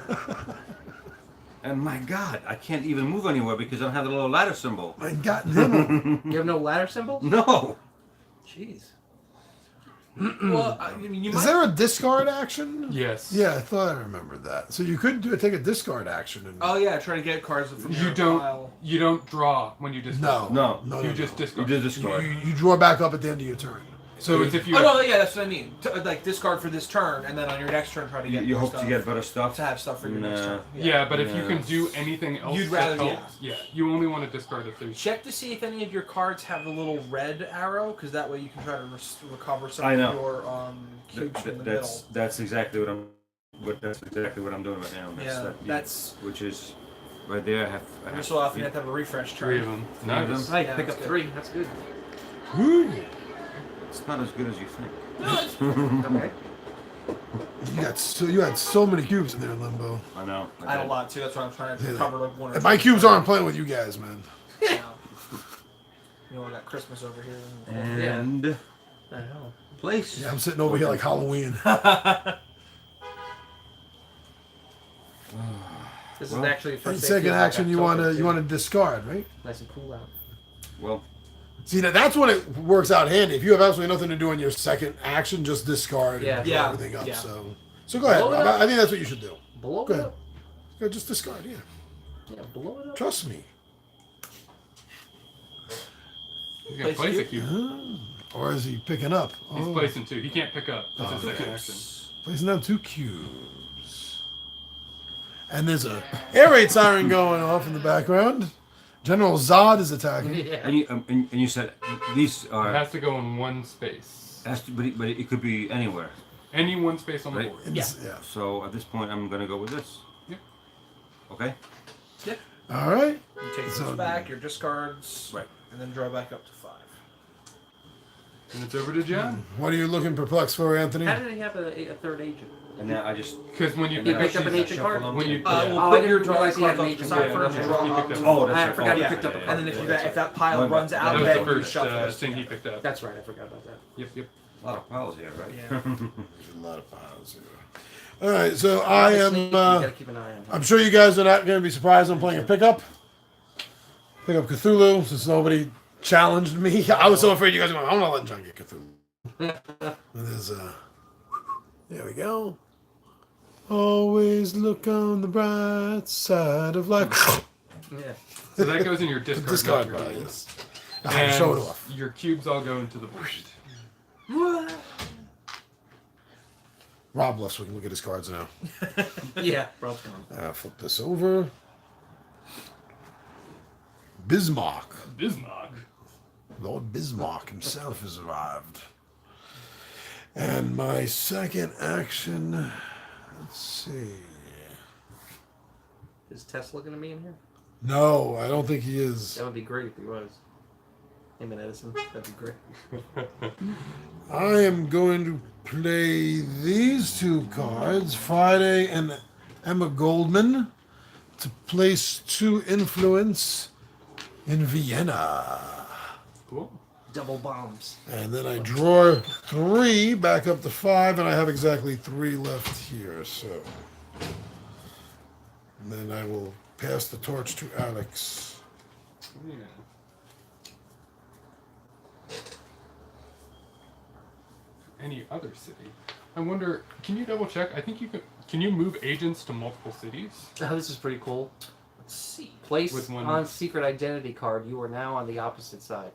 And my God, I can't even move anywhere because I don't have the little ladder symbol. My God, no. You have no ladder symbol? No. Jeez. Well, I mean, you Is might. there a discard action? Yes. Yeah, I thought I remembered that. So you could take a discard action. And... Oh yeah, try to get cards from You your don't. pile. You don't draw when you discard. No. No. You just You discard. did discard. You draw back up at the end of your turn. So it's if you. Oh no, yeah, that's what I mean. Like discard for this turn, and then on your next turn try to get. You more hope stuff, to get better stuff. to have stuff for your next Nah. turn. Yeah, but if you Yeah. can do anything else You'd that rather- helps, yeah, you only want to discard if there's. Check to see if any of your cards have the little red arrow, because that way you can try to recover some I of know. your cubes from the middle. That's exactly what I'm. That's exactly what I'm doing right now. Yeah, that's. which is right there. Every so often you have to have a refresh Three of turn. them. Three of Nice. them. Right, Yeah, pick that's up good. 3. That's good. It's not as good as you think. Okay. You had so many cubes in there, Limbo. I know. I had a lot too. That's why I'm trying to Yeah. cover like one. Or And my two. cubes aren't playing with you guys, man. Yeah. You know, I got Christmas over here. And The hell? place. Yeah, I'm sitting over here like Halloween. This Well, is actually the And first second action, you want to discard, right? Nice and cool out. Well, See, that's when it works out handy. If you have absolutely nothing to do in your second action, just discard Yeah. and draw Yeah. everything up. Yeah. So go ahead, Blow it Rob. up. I think that's what you should do. Blow Go it ahead. up. Go just discard, yeah. Yeah, blow it up. Trust me. He's gonna place a cube. Or is he picking up? He's Oh, placing 2. He can't pick up. That's his second okay. action. Placing down 2 cubes. And there's a air raid siren going off in the background. General Zod is attacking. Yeah. and you said these It are. has to go in one space. But it could be anywhere. Any one space on the Right. board. And Yeah. yeah. So at this point, I'm gonna go with this. Yep. Okay. All right. You take So- those back, your discards, Right. and then draw back up to 5. And it's over to John. What are you looking perplexed for, Anthony? How did he have a third agent? And now I just. Because when you and pick then I up picked up an just agent shuffle card? them when you in. We'll I put didn't your realize he draw had cards an up to the agent side card. first, Yeah, draw he up picked up- to Oh, the- that's I forgot he yeah. picked up a And card. then if Yeah. if that pile One runs back. out, that was then the you first shuffle it. thing he picked up. That's right, I forgot about that. Yep. A lot of piles here, right? Yeah. A lot of piles here. All right, so I Obviously, am. you gotta keep an eye on him. I'm sure you guys are not going to be surprised I'm playing a pickup. Pick up Cthulhu, since nobody challenged me. I was so afraid you guys were going, I'm not letting John get Cthulhu. And there's there we go. Always look on the bright side of life. Yeah. So that goes in your discard. Discard not your pile, hand. yes. I had to show it off. Your cubes all go into the board. Rob left so we can look at his cards now. Yeah, Rob's gone. Flip this over. Bismarck. Bismarck. Lord Bismarck himself has arrived. And my second action, let's see. Is Tesla gonna be in here? No, I don't think he is. That would be great if he was. Him and Edison. That'd be great. I am going to play these 2 cards, Friday and Emma Goldman, to place 2 influence in Vienna. Cool. Double bombs. And then I draw 3 back up to 5, and I have exactly 3 left here. So, and then I will pass the torch to Alex. Yeah. Any other city? I wonder. Can you double check? I think you can. Can you move agents to multiple cities? Oh, this is pretty cool. Let's see. Place With one- on secret identity card. You are now on the opposite side.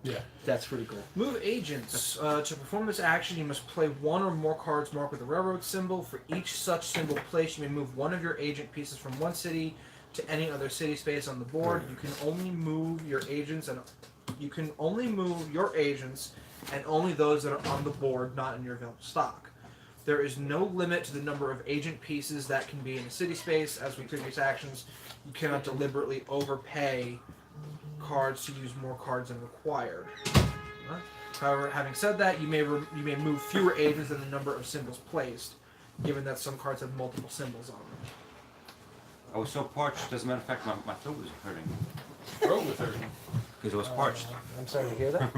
Yeah. That's pretty cool. Move agents. To perform this action, you must play 1 or more cards marked with a railroad symbol. For each such symbol placed, you may move 1 of your agent pieces from one city to any other city space on the board. You can only move your agents and only those that are on the board, not in your available stock. There is no limit to the number of agent pieces that can be in a city space. As with previous actions, you cannot deliberately overpay cards to use more cards than required. However, having said that, you may move fewer agents than the number of symbols placed, given that some cards have multiple symbols on them. I was so parched. As a matter of fact, my throat was hurting Throw with her. because it was parched. I'm sorry to hear that.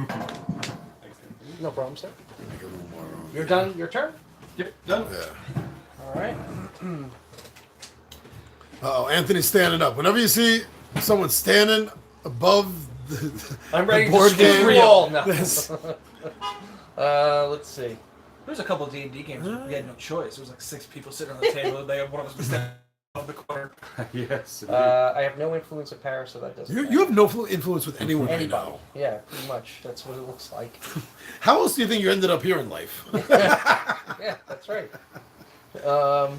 No problem, sir. Make a little more room. You're done. Your turn. Yep. Done. Yeah. All right. Uh-oh, Anthony's standing up. Whenever you see someone standing above the, I'm ready the to board scream game, wall now. this- Let's see. There's a couple D&D games where we had no choice. There was like 6 people sitting on the table, and they had one of us was standing on the corner. Yes. I have no influence in Paris, so that doesn't. you have no influence with anyone I Anybody. know. Yeah, pretty much. That's what it looks like. How else do you think you ended up here in life? Yeah, that's right. Oh,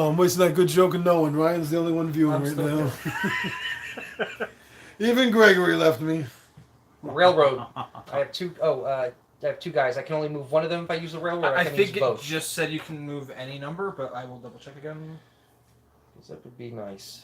I'm wasting that good joke and no one. Ryan's the only one viewing I'm right still now. Even Gregory left me. Railroad. I have two. I have 2 guys. I can only move one of them if I use the railroad. I I can think use it both. just said you can move any number, but I will double check again. That would be nice.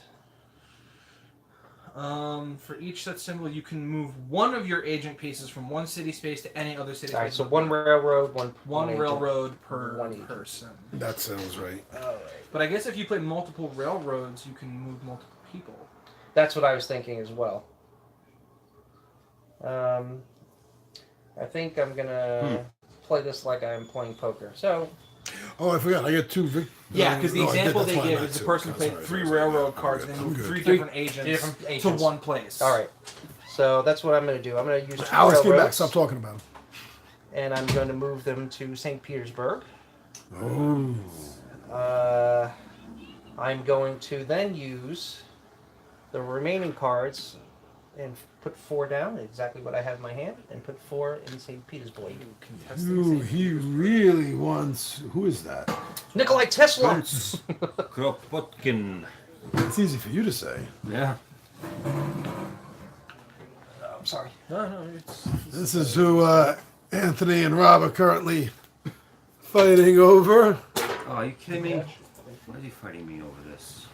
For each such symbol, you can move one of your agent pieces from one city space to any other city All right, space. so one railroad, one One railroad per One agent. person. That sounds right. All right. But I guess if you play multiple railroads, you can move multiple people. That's what I was thinking as well. I think I'm gonna play this like I'm playing poker. So Oh, I forgot. I get 2 Yeah, because the no, I did. example That's they why I'm give at is the 2. person Sorry, played sorry, 3 sorry. railroad I'm cards good. and I'm moved good. 3 Three different agents, different to agents. one place. all right. So that's what I'm gonna do. I'm gonna use 2 Alex came back. railroads, Stop talking about him. and I'm going to move them to St. Petersburg. Oh. I'm going to then use the remaining cards and put 4 down, exactly what I have in my hand, and put 4 in St. Petersburg. Ooh, he really wants. Who is that? Nikolai Tesla! Kropotkin. It's easy for you to say. Yeah. I'm sorry. No, it's This is who Anthony and Rob are currently fighting over. Oh, are you kidding me? Why are you fighting me over this?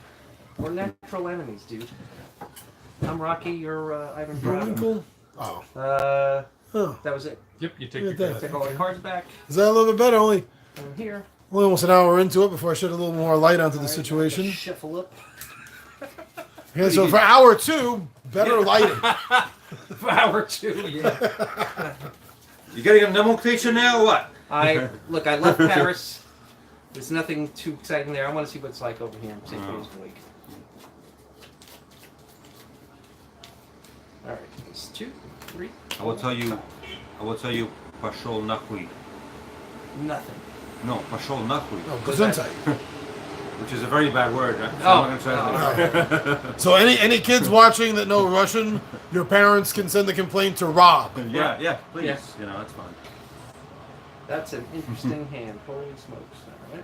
We're natural enemies, dude. I'm Rocky, you're Ivan Your Drago. uncle? Oh. Oh. That was it. Yep, you take Look your at cards. that. Take all the cards back. Is that a little bit better? Only I'm here. almost an hour into it before I shed a little more light onto the All right, situation. Shuffle up. Yeah, so for hour 2, better lighting. For hour 2, yeah. You getting a nomenclature now or what? I left Paris. There's nothing too exciting there. I want to see what it's like over here in St. Petersburg. All right, it's 2, 3. I will tell you, pashol nahui. Nothing. No, pashol nahui, Oh, gesundheit. which is a very bad word. Oh, I'm not gonna try So any kids watching that know Russian, your parents can send the complaint to Rob. Yeah, please. Yeah. You know, that's fine. That's an interesting hand. Holy smokes. All right.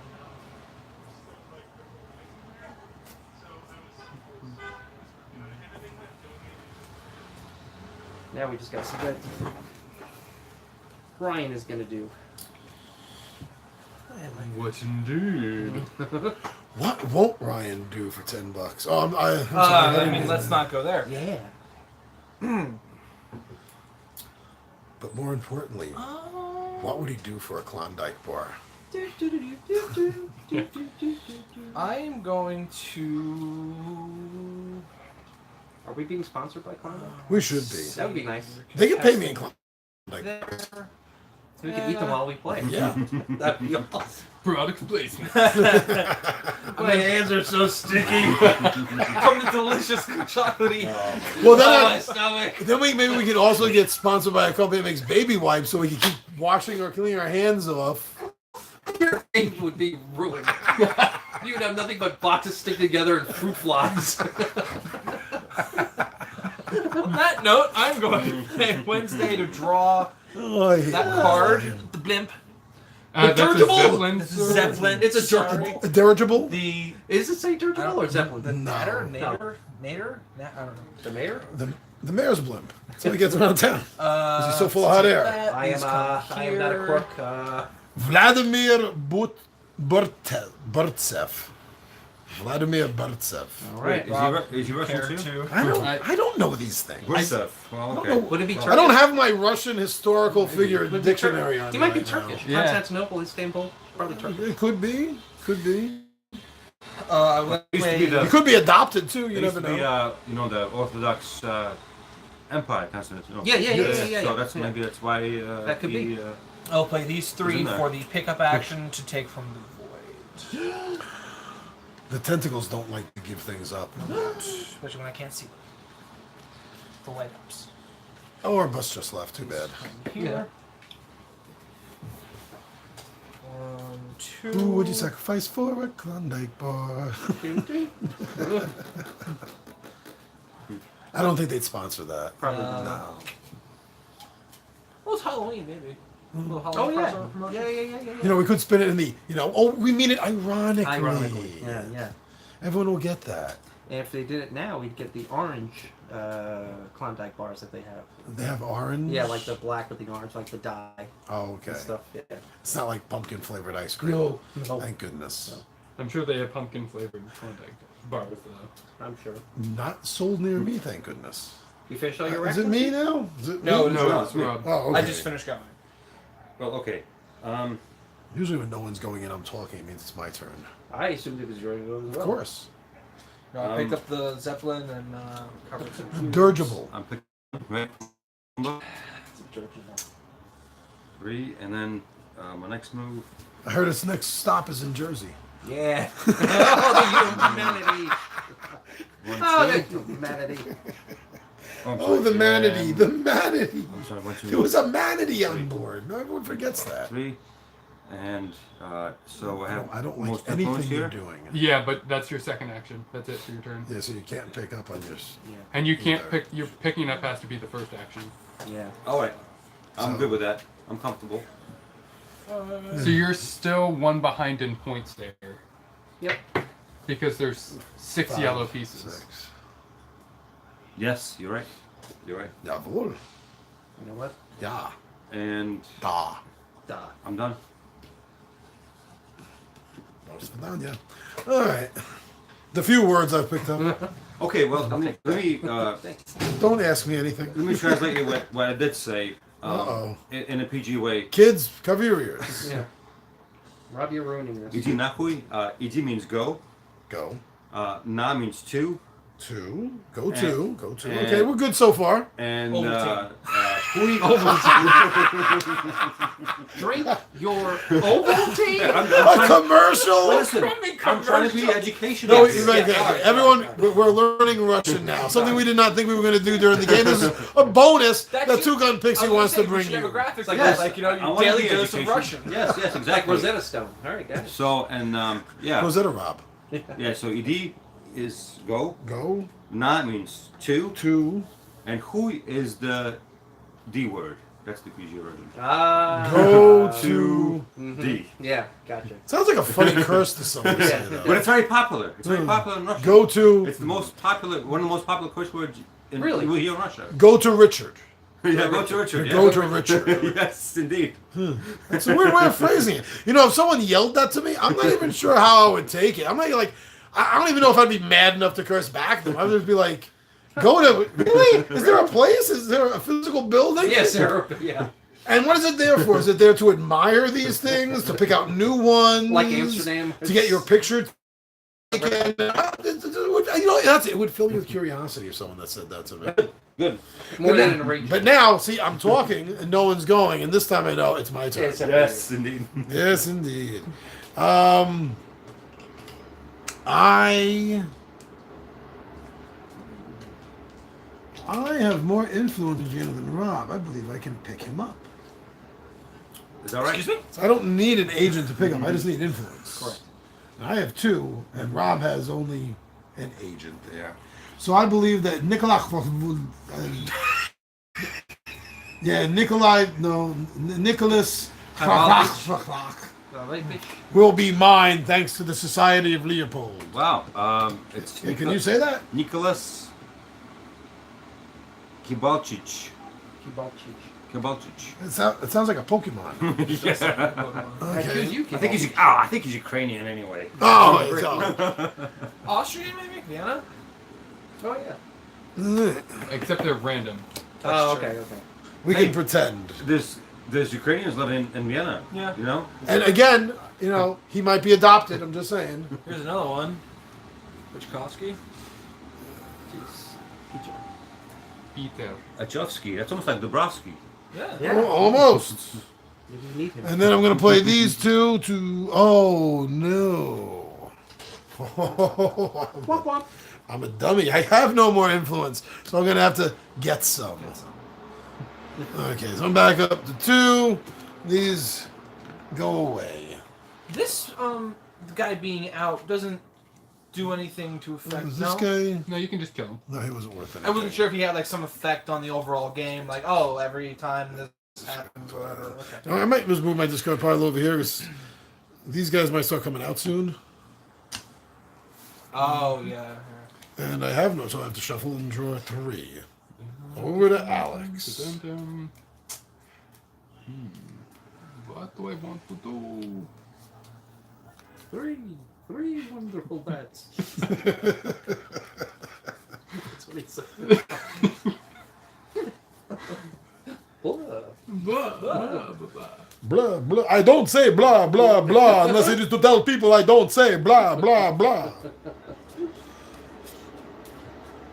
Now we just got to see what Ryan is going to do. What indeed? What won't Ryan do for $10? Oh, I'm sorry, I didn't mean, mean let's that. not go there. Yeah. But more importantly, what would he do for a Klondike bar? I am going to. Are we being sponsored by Klondike? We should be. That would be nice. They can pay me in Klondike. There. We can eat them while we play. Yeah. That'd be awesome. Product placement. My hands are so sticky from the delicious chocolatey. Well, my then, stomach. then maybe we could also get sponsored by a company that makes baby wipes, so we can keep washing or cleaning our hands off. Your game would be ruined. You would have nothing but boxes stick together and fruit flies. On that note, I'm going to play Wednesday to draw Oh, I hate that that. card, the blimp. That's a dirigible! Zeppelin. It's a Zeppelin. It's a Sorry. A dirigible? The Is it St. Dirigible or Zeppelin? The No. Nader? No. Nader? I don't know. The mayor? The mayor's blimp. That's how he gets around town. Is he so full of hot air? I am not a crook. Vladimir Burtsev. Vladimir Burtsev. All right. Is he Russian too? I don't know these things. Burtsev. Well, I okay. don't know. Would it be Turkish? I don't have my Russian historical figure Would it be dictionary Turkish? on He me might be right now. Turkish. Yeah. Constantinople, Istanbul, probably Turkish. It could be. Could be. It used to be He could be adopted too. You It used never to be, know. the Orthodox Empire, Constantinople. Yeah. So maybe that's why. That could be. I'll play these 3 Isn't that- for the pickup action to take from the void. The tentacles don't like to give things up. Especially when I can't see them. The light ups. Oh, our bus just left. Too bad. Here. 1, 2. Who would you sacrifice for a Klondike bar? I don't think they'd sponsor that. Probably No. Well, it's Halloween, maybe. A little Oh Halloween yeah. crossover promotion. Yeah. You know, we could spin it in the, oh, we mean it ironically. Ironically. Yeah. Everyone will get that. And if they did it now, we'd get the orange Klondike bars that they have. They have orange? Yeah, like the black with the orange, like the dye Oh, okay. and stuff. Yeah. It's not like pumpkin flavored ice cream. No. Thank goodness. I'm sure they have pumpkin flavored Klondike bars though. I'm sure. Not sold near me, thank goodness. You finished all your Is it me now? Is it No, me? it is No, Rob. it's Rob. Oh, okay. I just finished going. Well, okay. Usually when no one's going in, I'm talking. It means it's my turn. I assumed it was your own as well. Of course. No, I picked up the Zeppelin and covered some. Dirigible. I'm picking up 3, and then my next move. I heard its next stop is in Jersey. Yeah. Oh, the humanity. 1, Oh, 2. the humanity. I'm Oh, the sorry, manatee. The manatee. I'm sorry, 1, 2. There was a manatee on board. No, everyone forgets that. 3, and so I have I don't like most influence anything here. you're doing. Yeah, but that's your second action. That's it for your turn. Yeah, so you can't pick up on your... Yeah. And you can't Either. pick. Your picking up has to be the first action. Yeah. All right, I'm So- good with that. I'm comfortable. So you're still one behind in points there. Yep. Because there's 6 5, yellow pieces. 6. Yes, you're right. You're right. Jawohl. You know what? Ja. And Da. Da. I'm done. Most of them, yeah. All right. The few words I've picked up. Okay, well, let me Thanks. Don't ask me anything. let me translate you what I did say Uh-oh. in a PG way. Kids, cover your ears. Yeah. Rob, you're ruining this. Iji nahui. Iji means go. Go. Na means two. 2. Go 2. Go 2. and- Okay, we're good so far. And Ovaltine. hui. Drink your Ovaltine. A commercial! Listen, I'm trying to be educational. No, here. you're right, okay. Everyone, we're learning Russian now. Something we did not think we were going to do during the game. This is a bonus that Two Gun Pixie wants to bring you. Have a graphics like Yes, that, like I your wanna daily be dose of education. Russian. Yes, Like exactly. Rosetta Stone. All right, got it. So yeah, Rosetta Rob. yeah. So ed is go. Go. Na means two, 2. and hui is the D word. That's the PG version. Go to to. D. Yeah, gotcha. Sounds like a funny curse to someone. Yeah. saying that. But it's very popular. It's very popular in Russia. Go to. It's the most popular, one of the most popular curse words in Really? here in Russia. Go to Richard. Yeah, go to Richard. Go Yeah. to Richard. Yes, indeed. It's a weird way of phrasing it. You know, if someone yelled that to me, I'm not even sure how I would take it. I'm not like, I don't even know if I'd be mad enough to curse back them. I would just be like, go to, really? Is there a place? Is there a physical building? Yes, sir. Yeah. And what is it there for? Is it there to admire these things, to pick out new ones, Like Amsterdam. to get your picture taken? You know, it would fill me with curiosity if someone that said that to me. Good. More than an arrangement. But now, see, I'm talking and no one's going, and this time I know it's my turn. Yes, Yes, indeed. Yes, indeed. I have more influence in Vienna than Rob. I believe I can pick him up. Is that right? Excuse me? So I don't need an agent to pick him. I just need influence. Correct. And I have 2, and Rob has only an agent there. So I believe that Nikolai Nicholas will be mine thanks to the Society of Leopold. Wow. It's Hey, can you say that? Nicholas Kibalchich. It sounds like a Pokemon. Choose you, I think he's Ukrainian anyway. Oh, it's all. Austria, maybe? Vienna? Oh, yeah. Except they're random. Oh, true. okay. We can pretend. There's Ukrainians living in Vienna. Yeah. You know? And again, you know, he might be adopted. I'm just saying. Here's another one. Wichkowski. Ito. Achovsky. That's almost like Dubrovsky. Yeah. Yeah. Oh, almost. Maybe you need him. And then I'm going to play these 2 to... Oh, no. Womp womp. I'm a dummy. I have no more influence, so I'm gonna have to get some. Okay, so I'm back up to 2. These go away. This guy being out doesn't do anything to affect. Is this No, guy? No, you can just kill him. No, he wasn't worth it. I wasn't sure if he had like some effect on the overall game. Like, oh, every time this happens, whatever. Okay. I might just move my discard pile over here because these guys might start coming out soon. Oh yeah. And I have no, so I have to shuffle and draw 3. Over to Alex. Dun-dun-dun. What do I want to do? 3 wonderful bats. That's what he said. Blah. Blah, blah, blah. Blah, blah. I don't say blah, blah, blah, unless it is to tell people I don't say blah, blah, blah.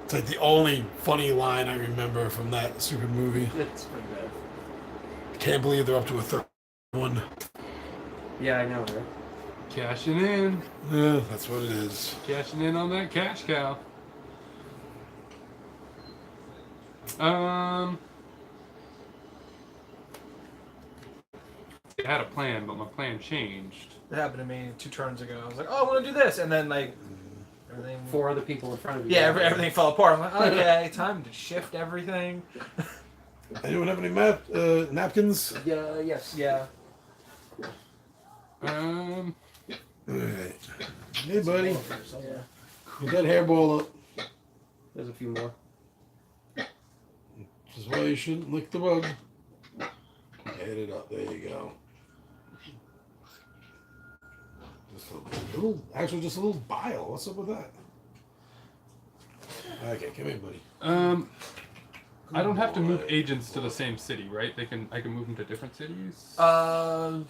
It's like the only funny line I remember from that stupid movie. That's pretty bad. Can't believe they're up to a third one. Yeah, I know, right? Cashing in. Yeah, that's what it is. Cashing in on that cash cow. I had a plan, but my plan changed. It happened to me 2 turns ago. I was like, oh, I want to do this, and then like everything. 4 other people in front of you. Yeah, everything fell apart. I'm like, okay, time to shift everything. Anyone have any napkins? Yeah, yes. Yeah. Alright. Hey, buddy. Yeah. Get that hairball up. There's a few more. Which is why you shouldn't lick the rug. Get it up. There you go. Just a little, actually, just a little bile. What's up with that? Okay, come here, buddy. I don't have to move agents to the same city, right? I can move them to different cities. Was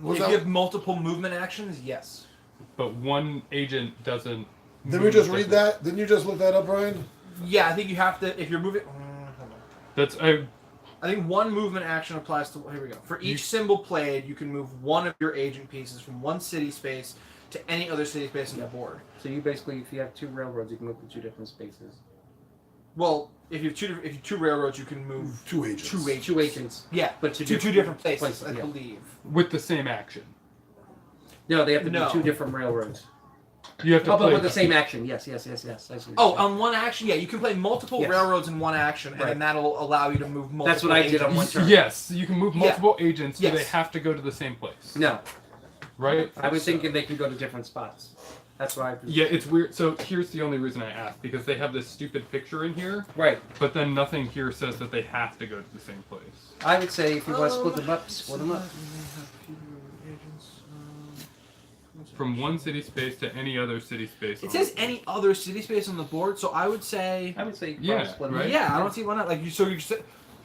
If that- you have multiple movement actions, yes. But one agent doesn't. Did we move just as read a- that? Didn't you just look that up, Brian? Yeah, I think you have to if you're moving. Hold on. That's I think one movement action applies to. Here we go. For each symbol played, you can move one of your agent pieces from one city space to any other city space on the board. So you basically, if you have 2 railroads, you can move to 2 different spaces. Well, if you have two railroads, you can move 2 agents. 2 agents. 2 agents. Yeah, But to to 2 different places, I yeah. believe. with the same action. No, they have to No. be 2 different railroads. You have to Oh, but play with the same action. Yes. I see what you're Oh, saying. on one action, yeah, you can play multiple Yes. railroads in one action, and Right. then that'll allow you to move multiple. That's what I did on agents. one turn. Yes, you can move Yeah. multiple agents. Do Yes. they have to go to the same place? No, Right? I was thinking they can go to different spots. That's why. Yeah, it's weird. So here's the only reason I asked, because they have this stupid picture in here, Right. but then nothing here says that they have to go to the same place. I would say if you want to split them up, split them up. From one city space to any other city space. It on says the board. any other city space on the board, so I would say. I would say Yeah, split them right? up. Yeah, I don't see why not. Like you, so you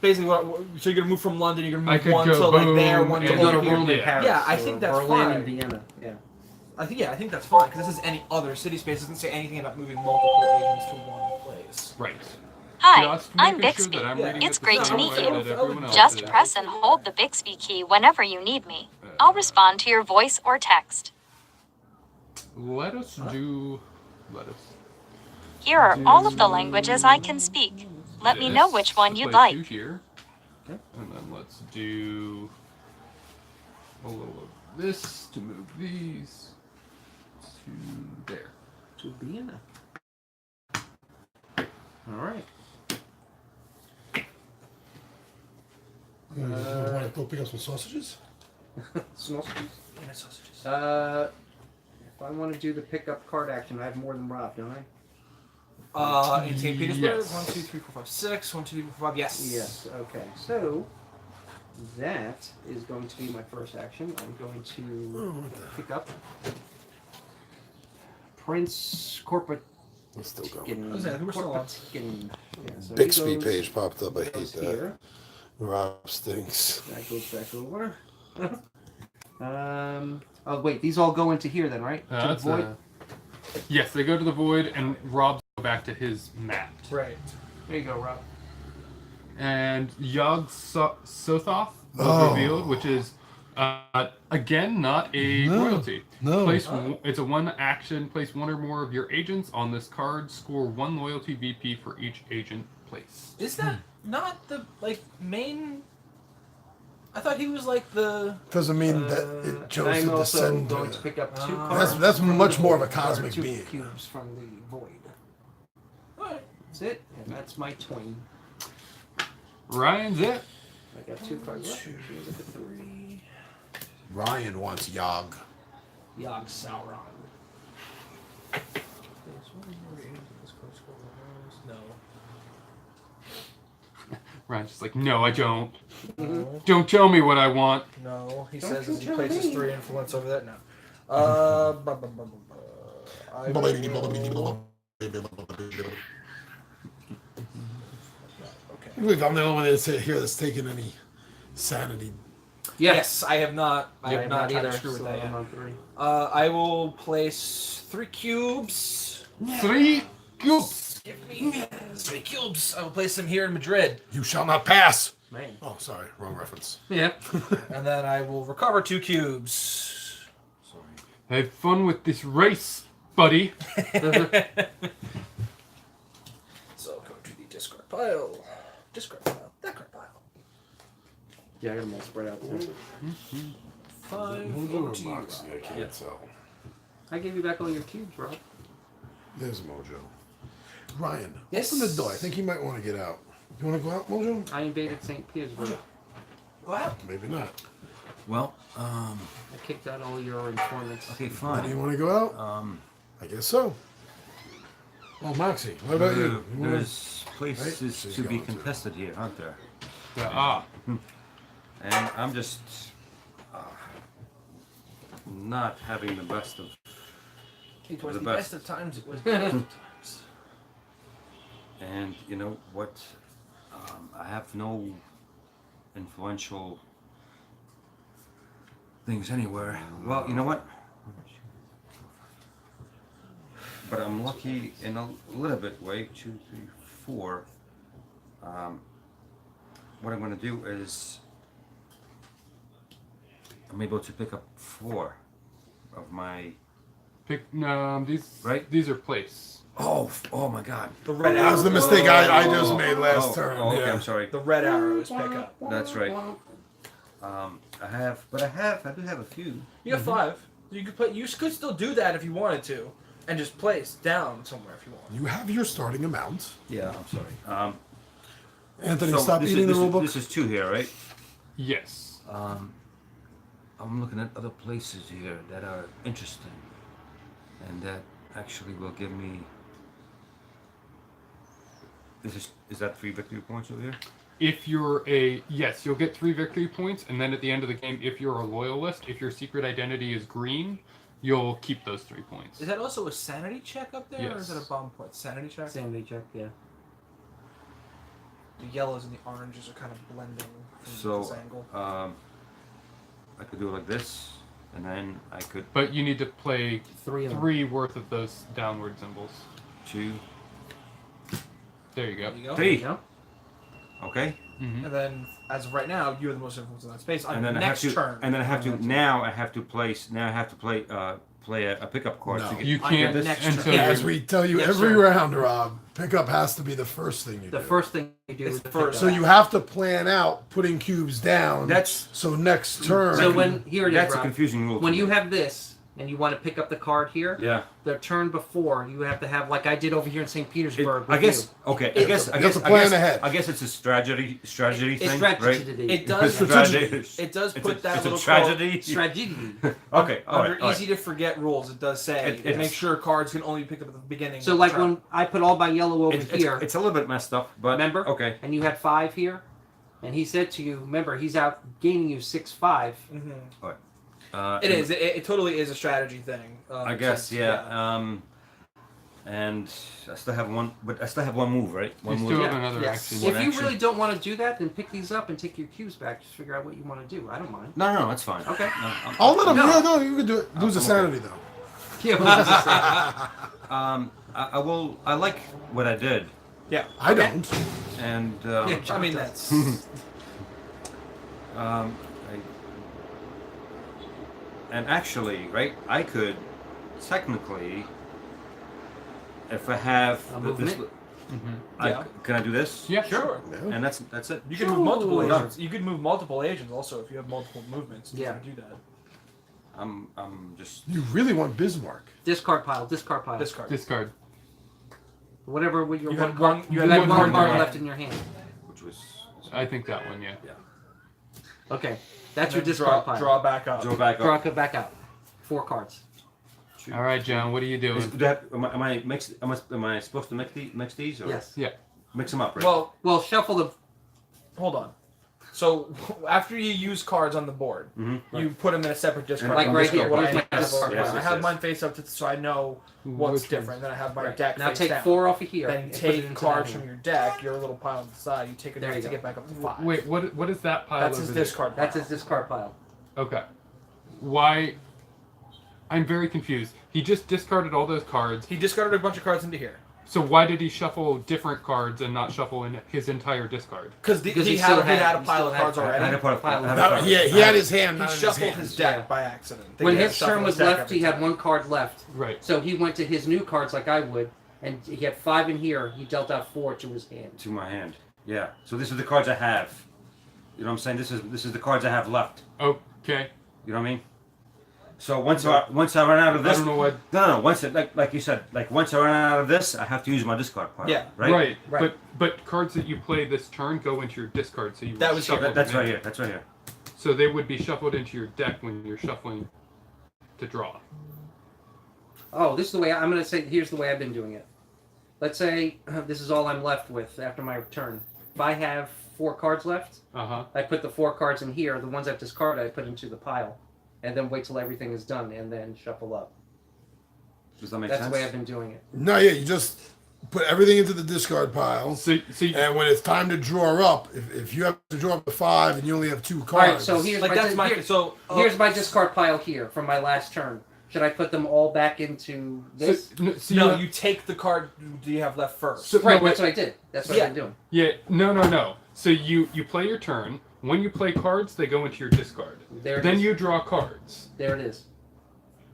basically so you're gonna move from London, you're I gonna move could one go to like there, boom one to and Go to over here. Rome and Yeah. Paris. Yeah, I or think that's Berlin fine. and Vienna. Yeah. I think that's fine because this is any other city space. It doesn't say anything about moving multiple agents to one place. Right. Hi, Just I'm making Bixby. Sure that I'm Yeah. reading It's it the great to same meet way you. that everyone else Just is. press and hold the Bixby key whenever you need me. I'll respond to your voice or text. Let us do. Here are all of the languages I can speak. Let me know this. which one Let's you'd play 2 like. here. Okay. And then let's do a little of this to move these to there. To Vienna. All right. Want to go pick up some sausages? Sausages. Yeah, sausages. If I want to do the pickup card action, I have more than Rob, don't I? In St. Petersburg, Yes. 1, 2, 3, 4, 5, 6. 1, 2, 3, 4, 5. Yes. Yes. Okay. So that is going to be my first action. I'm going to pick up Prince Corporate. It's still going. Was that- who we're still on? Yeah, so he Bixby goes- page popped up. I hate goes that. here. Rob stinks. That goes back over. Oh wait, these all go into here then, right? To the That's void. yes, they go to the void, and Rob's go back to his map. Right. There you go, Rob. And Yog Sothoth was Oh. revealed, which is Again, not a No. royalty. No. It's a one action. Place one or more of your agents on this card. Score 1 loyalty VP for each agent placed. Is that not the main? I thought he was like the. Doesn't mean that it chose I'm to also descend. going to pick up 2 Ah. cards. That's from much the more of a void, cosmic or 2 being. cubes from the void. Alright. That's it, and that's my twin. Ryan's it. I got 2 cards left. 2, 3. Ryan wants Yogg. Yogg Sauron. No. Ryan's just like, no, I don't. No. Don't tell me what I want. No. He Don't says you as he tell places me. 3 influence over there. No. I will- Okay. Look, I'm the only one that's here that's taken any sanity. Yes, I have not. I I have am not not tried either. to screw with So that I'm yet. on 3. I will place 3 cubes. 3 cubes. Give me 3 cubes. I will place them here in Madrid, You shall not pass. Man. Oh, sorry, wrong reference. Yeah. and then I will recover 2 cubes. Sorry. Have fun with this race, buddy. So go to the discard pile. Discard pile. Discard pile. Yeah, I got them all spread out too. 5 Who's in OT. the box? I can't tell. I gave you back all your cubes, Rob. There's Mojo. Ryan, Yes? open the door. I think he might want to get out. You want to go out, Mojo? I invaded St. Petersburg. What? Maybe not. Well, I kicked out all your informants. okay, Do you fine. want to go out? I guess so. Well, Moxie, what about you? You wanna- There's places Right? She's to be going to. contested here, aren't there? And I'm just not having the best of. It was The the best. best of times. It was the best of times. And you know what? I have no influential things anywhere. Well, you know what? But I'm lucky in a little bit way. 2, 3, 4. What I'm going to do is I'm able to pick up 4 of my. These are place. Oh my God! The red That was the arrow. mistake I just made last turn. Oh, okay, yeah. I'm sorry. The red arrows pick up. That's right. I do have a few. You got 5. You could put. You could still do that if you wanted to, and just place down somewhere if you want. You have your starting amount. Yeah, I'm sorry. Anthony, So stop this eating is, the rulebook. This is 2 here, right? Yes. I'm looking at other places here that are interesting, and that actually will give me. Is that 3 victory points over here? If you're yes, you'll get 3 victory points, and then at the end of the game, if you're a loyalist, if your secret identity is green, you'll keep those 3 points. Is that also a sanity check up there, or is it Yes. a bomb point? Sanity check. Sanity check, yeah. The yellows and the oranges are kind of blending from So, this angle. I could do it like this, and then I could But you need to play 3 of them. 3 worth of those downward symbols. 2, There you go. There you go. 3. You know? Okay. Mhm. And then, as of right now, you're the most influence in that space. On And then next I have to. turn. And then I have to. Now I have to place. Now I have to play. Play a pickup card. No. To get, You On your can't next until turn. Yeah, you're- as we tell you Yes, every sir. round, Rob, pickup has to be the first thing you The do. first thing you do It's is the pick first. up. So you have to plan out putting cubes down. That's- so next turn. So when here it is, that's a Rob. confusing rule. When to you me. have this and you want to pick up the card here, Yeah. the turn before you have to have like I did over here in St. Petersburg. I with guess. you. Okay. It- I guess. you have to plan ahead. I guess it's a strategy It's thing, strategy. right? It does. Strategy. It does It's put a, that it's little a tragedy. Strategy. Okay. All Under right. All easy right. to forget rules, it does say It's- make sure cards can only be picked up at the beginning. So of the like turn. when I put all my yellow over here, It's a little bit messed up, but remember? Okay. And you had 5 here, and he said to you, remember, he's out gaining you 6-5. Mhm. Uh, It is. It totally is a strategy thing. I guess. since- Yeah. And I still have one, but I still have one move, right? One You move. still have Yeah. another Yes. action. If you action. really don't want to do that, then pick these up and take your cubes back. Just figure out what you want to do. I don't mind. No, that's fine. Okay. No, I'll let him. No. Yeah, no, you can do it. Lose a I'm sanity though. Yeah, I will. I like what I did, Yeah. I don't. and I mean that's. I And actually, right, I could technically, if I have A this, movement? Yeah. can I do this? Yeah, Sure. Yeah. And that's it. You can move multiple Ooh. agents. You could move multiple agents also if you have multiple movements. You Yeah. can do that. I'm just. You really want Bismarck? Discard pile. Discard pile. Discard. Discard. Whatever with your You one had card. one- You you had had one one card card. left in your hand. Which was. I think that one, yeah. Okay, that's your And then discard pile. Draw back up. Draw back Draw up. it back out. 4 cards. All right, John, what are you doing? Am I supposed to mix these? Or Yes. Mix them up, right? Well, shuffle them. Hold on. So after you use cards on the board, you put them in a separate discard. Like pile. right here. What Here's I my have discard over- pile. I have Yes. mine face up so I know what's Which different. Then I have my deck Now face take down. 4 off of here. Then and put it take into cards that from hand. your deck, your little pile on the side. You take a There deck you to go. get back up to 5. Wait, what is that pile? That's his over there? discard pile. That's his discard pile. Okay. Why? I'm very confused. He just discarded all those cards. He discarded a bunch of cards into here. So why did he shuffle different cards and not shuffle in his entire discard? Because Because he he still had had- a he pile still of had cards five. I had already. a part. Pile of I had a No, part- he had his hand. He Not in his shuffled hand. his deck Yeah. by accident. When He his shuffled turn was deck left, every he had time. 1 card left. Right. So he went to his new cards like I would, and he had 5 in here. He dealt out 4 to his hand. To my hand. Yeah. So this is the cards I have. You know what I'm saying? This is the cards I have left. Okay. You know what I mean? So once I run out of I this, don't know what. no. Once like you said, like once I run out of this, I have to use my discard pile. Yeah. Right. Right. But cards that you play this turn go into your discard, so you That would was shuffle here. them That's in. right here. That's right here. So they would be shuffled into your deck when you're shuffling to draw. Oh, this is the way I'm going to say. Here's the way I've been doing it. Let's say this is all I'm left with after my turn. If I have 4 cards left, I put the 4 cards in here. The ones I've discarded, I put into the pile, and then wait till everything is done, and then shuffle up. Does that make That's sense? the way I've been doing it. No, yeah, you just put everything into the discard pile. So And when it's time to draw up, if you have to draw up to 5 and you only have 2 cards, All right, so here's Like my that's my here- so. here's my discard pile here from my last turn. Should I put them all back into this? no, you take the card you have left first. So- Right, no, wait. that's what I did. That's what Yeah. I've been doing. Yeah, no. So you play your turn. When you play cards, they go into your discard. There it Then is. you draw cards. There it is.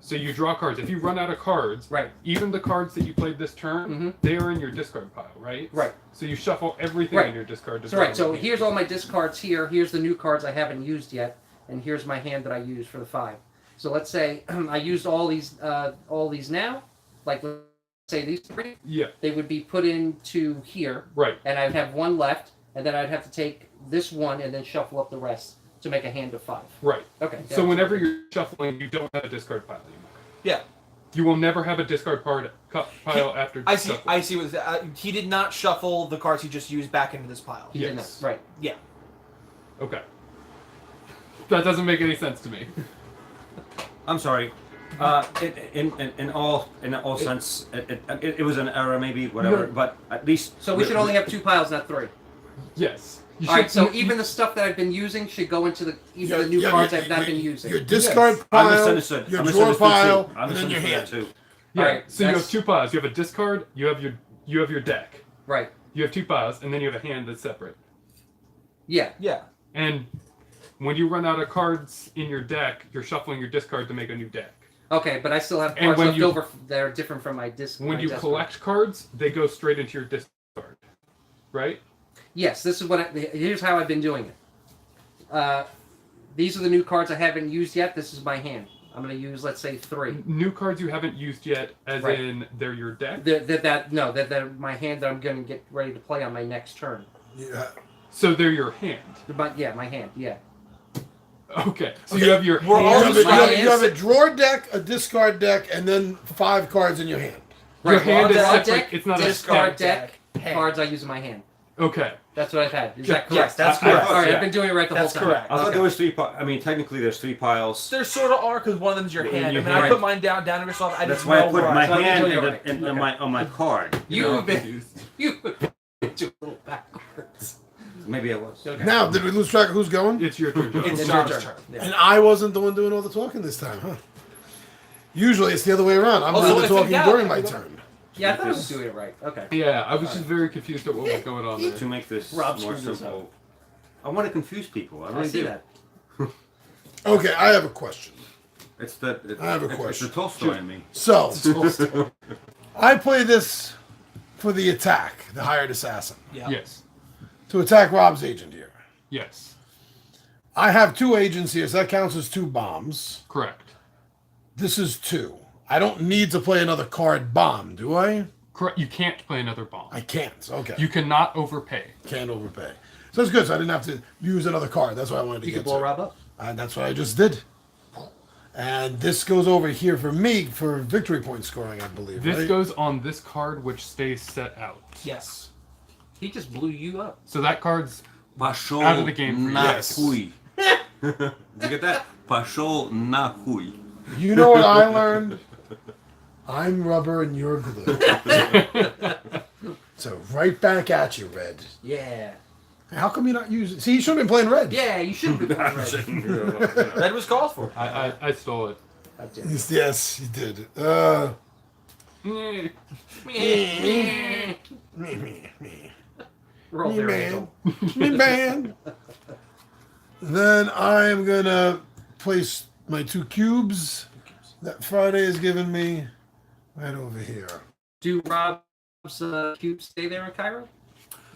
So you draw cards. If you run out of cards, Right. even the cards that you played this turn, Mhm. they are in your discard pile, right? Right. So you shuffle everything Right. in your discard. To So right. draw So them. here's all my discards here. Here's the new cards I haven't used yet, and here's my hand that I used for the 5. So let's say I used all these now. Like let's say these 3, Yeah. they would be put into here, Right. and I'd have 1 left, and then I'd have to take this one and then shuffle up the rest to make a hand of 5. Right. Okay. So yeah. whenever you're shuffling, you don't have a discard pile anymore. Yeah. You will never have a discard pile after. I see. shuffling. I see. What he did not shuffle the cards he just used back into this pile. He did Yes. not. Right. Yeah. Okay. That doesn't make any sense to me. I'm sorry. In all sense, it was an error, maybe whatever. No. But at least. So we should only have 2 piles, not 3. Yes. You All right. should- So you- even the stuff that I've been using should go into the Yeah, the new yeah, cards yeah, I've not yeah, been using. your discard I pile, misunderstood. your I draw misunderstood pile, too. I and then your misunderstood hand. that too. Yeah. Alright, So you have that's- 2 piles. You have a discard. You have your deck. Right. You have 2 piles, and then you have a hand that's separate. Yeah. Yeah. And when you run out of cards in your deck, you're shuffling your discard to make a new deck. Okay, but I still have And cards when left you- over that are different from my disc. When my you desk collect cards, they go straight into your discard. Right? Yes, this is here's how I've been doing it. These are the new cards I haven't used yet. This is my hand. I'm going to use, let's say, 3. New cards you haven't used yet, as Right. in they're your deck. They're my hand that I'm going to get ready to play on my next turn. Yeah. So they're your hand. But yeah, my hand. Yeah. Okay. So Okay, you have your we're You all hand. have, a, you, my have, hands- you have a drawer deck, a discard deck, and then 5 cards in your hand. Your hand is Draw separate. deck, It's not a discard stack. deck. Hand. Cards I use in my hand. Okay. That's what I've had. Is Yeah, that correct? Yes, that's I- I- correct. All right, yeah. I've been doing it right the That's whole time. correct. I thought Okay. there was 3. I mean, technically, there's 3 piles. There sort of are because one of them is your Yeah, hand. your I mean, hand. I put mine down to yourself. I That's just why I know put where my so you're hand doing in, it right. in on my card. You've been confused. you too a little backwards. Maybe I was. Okay. Now, did we lose track of who's going? It's your turn. John. It's It's John's your turn. turn. Yeah. And I wasn't the one doing all the talking this time, huh? Usually it's the other way around. I'm Also, doing the if in talking doubt, during my everyone- turn. Yeah, I thought I was doing it right. Okay. Yeah, I was just very confused at what was going on there. To make this Rob more screwed this simple, I want to confuse people. I I really see do. that. Okay, I have a question. It's the. I have a It's question. the Tolstoy in me. So, I play this for the attack, the hired assassin, Yeah. Yes. to attack Rob's agent here. Yes. I have 2 agents here, so that counts as 2 bombs. Correct. This is 2. I don't need to play another card bomb, do I? Correct. You can't play another bomb. I can't. Okay. You cannot overpay. Can't overpay. So that's good. So I didn't have to use another card. That's what I wanted to You get can blow to. Rob up. And that's what I just did. And this goes over here for me for victory point scoring, I believe. This right? goes on this card, which stays set out. Yes. He just blew you up. So that card's Пошел Out of the game for you. нахуй. Did you get that? Пошел нахуй. You know what I learned? I'm rubber and you're glue. So right back at you, Red. Yeah. How come you're not using? See, you should have been playing Red. Yeah, you should be playing red. Red was called for. I stole it. Yes, you did. Mm. We're all Me very man. adult. Me man. Then I'm gonna place my 2 cubes that Friday has given me right over here. Do Rob's cubes stay there in Cairo?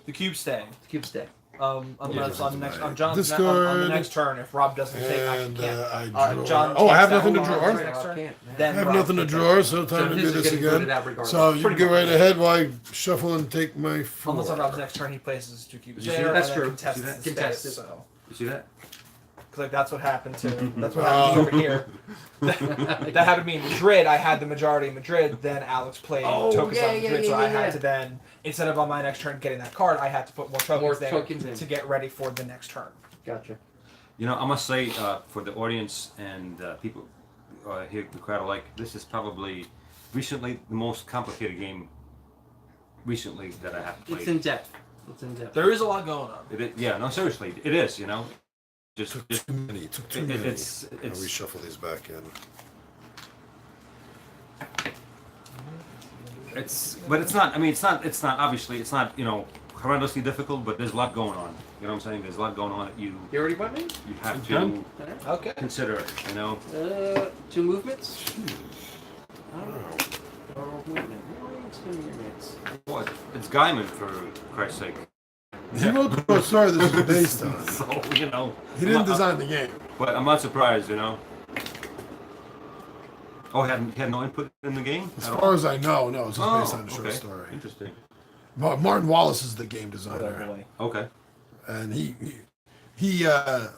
The cube stay. The cubes stay. Unless Yeah, on the next on right. John's on the Discard. next turn, if Rob doesn't take, I And can't. I draw. John Oh, I have takes nothing to that draw. one I next turn. Can't. Then have Rob nothing to takes draw, that. so time So to his do is this getting booted again. out regardless. So you Pretty can go much. right ahead while I shuffle and take my 4. Unless on Rob's next turn, he places his 2 cubes You see there. that? That's and then true. contests See that? the Contested. space, so. You see that? Because like that's what happened to that's what happened over here. That happened to me in Madrid. I had the majority in Madrid. Then Alex played tokens on Madrid, so I had to then instead of on my next turn getting that card, I had to put more tokens there tokens in. to get ready for the next turn. Gotcha. You know, I must say, for the audience and people here, the crowd alike, this is probably recently the most complicated game recently that I have played. It's in depth. It's in depth. There is a lot going on. Yeah, no, seriously, it is. You know, just Took too many. Took too it- many. it's- I'll reshuffle these back in. but it's not. I mean, it's not. Obviously, it's not. You know, horrendously difficult. But there's a lot going on. You know what I'm saying? There's a lot going on that you You already went me? have to Done. Okay. consider. You know. 2 movements? Oh, movement. 2 minutes. What? It's Gaiman, for Christ's sake. He wrote the story this is based on. So you know. He didn't design the game. But I'm not surprised. You know. Oh, he had no input in the game. As at all? far as I know, no, it's just Oh, based on a short okay. story. Interesting. Martin Wallace is the game designer, Okay. and he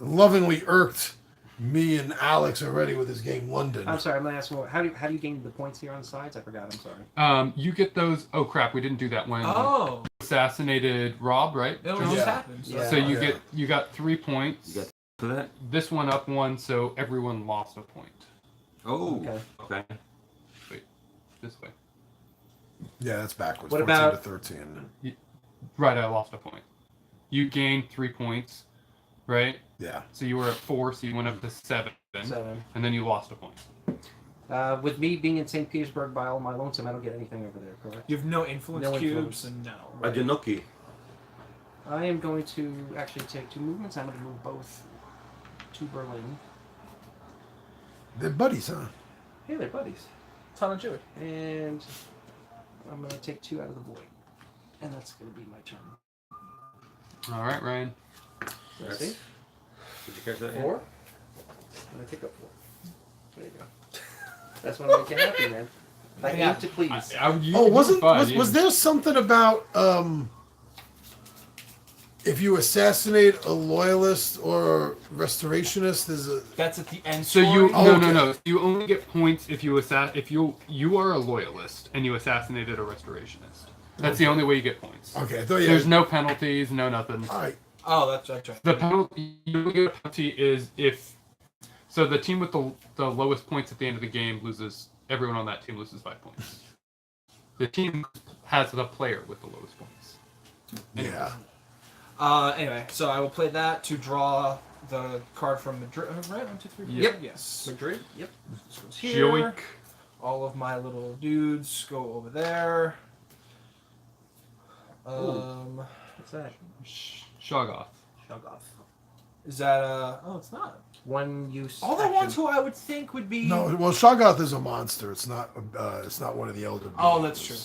lovingly irked me and Alex already with his game London. I'm sorry, I'm going to ask more. How do you gain the points here on the sides? I forgot, I'm sorry. You get those. Oh crap! We didn't do that when Oh, assassinated Rob, right? it John? just Yeah. happened. So. Yeah. So Yeah. you got 3 points. You got for that? This one up 1, so everyone lost a point. Oh. Okay. Okay. This way. Yeah, that's backwards. What 14 about- to 13? Right, I lost a point. You gained 3 points, right? Yeah. So you were at 4, so you went up to 7, 7. and then you lost a point. With me being in St. Petersburg by all my lonesome, I don't get anything over there, correct? You have no influence No cubes, influence. and no. Adenoki. I am going to actually take 2 movements. I'm going to move both to Berlin. They're buddies, huh? Hey, they're buddies. Ton of Jewish. And I'm going to take 2 out of the void. And that's going to be my turn. All right, Ryan. Let's see. Did you catch that? 4. I'm going to pick up 4. There you go. That's what I'm making happy, man. I Yeah. aim to please. Was there something about if you assassinate a loyalist or a restorationist? There's a That's at the end. So you story. Oh, no. okay. You only get points if you you are a loyalist and you assassinated a restorationist. That's the only way you get points. okay. I thought you. There's no penalties, no nothing. All right. Oh, that's right. The penalty you only get a penalty is if so the team with the lowest points at the end of the game loses. Everyone on that team loses 5 points. The team has the player with the lowest points. Anyways. Yeah. Anyway, so I will play that to draw the card from Madrid. Right? 1, 2, 3. Yep. Yes. Madrid? Yep. This goes here. Joik. All of my little dudes go over there. What's that? Shoggoth. Shoggoth. Is that Oh, it's not. One use. All the action. ones who I would think would be. No, well, Shoggoth is a monster. It's not. It's not one of the elder. Beings. Oh, that's true.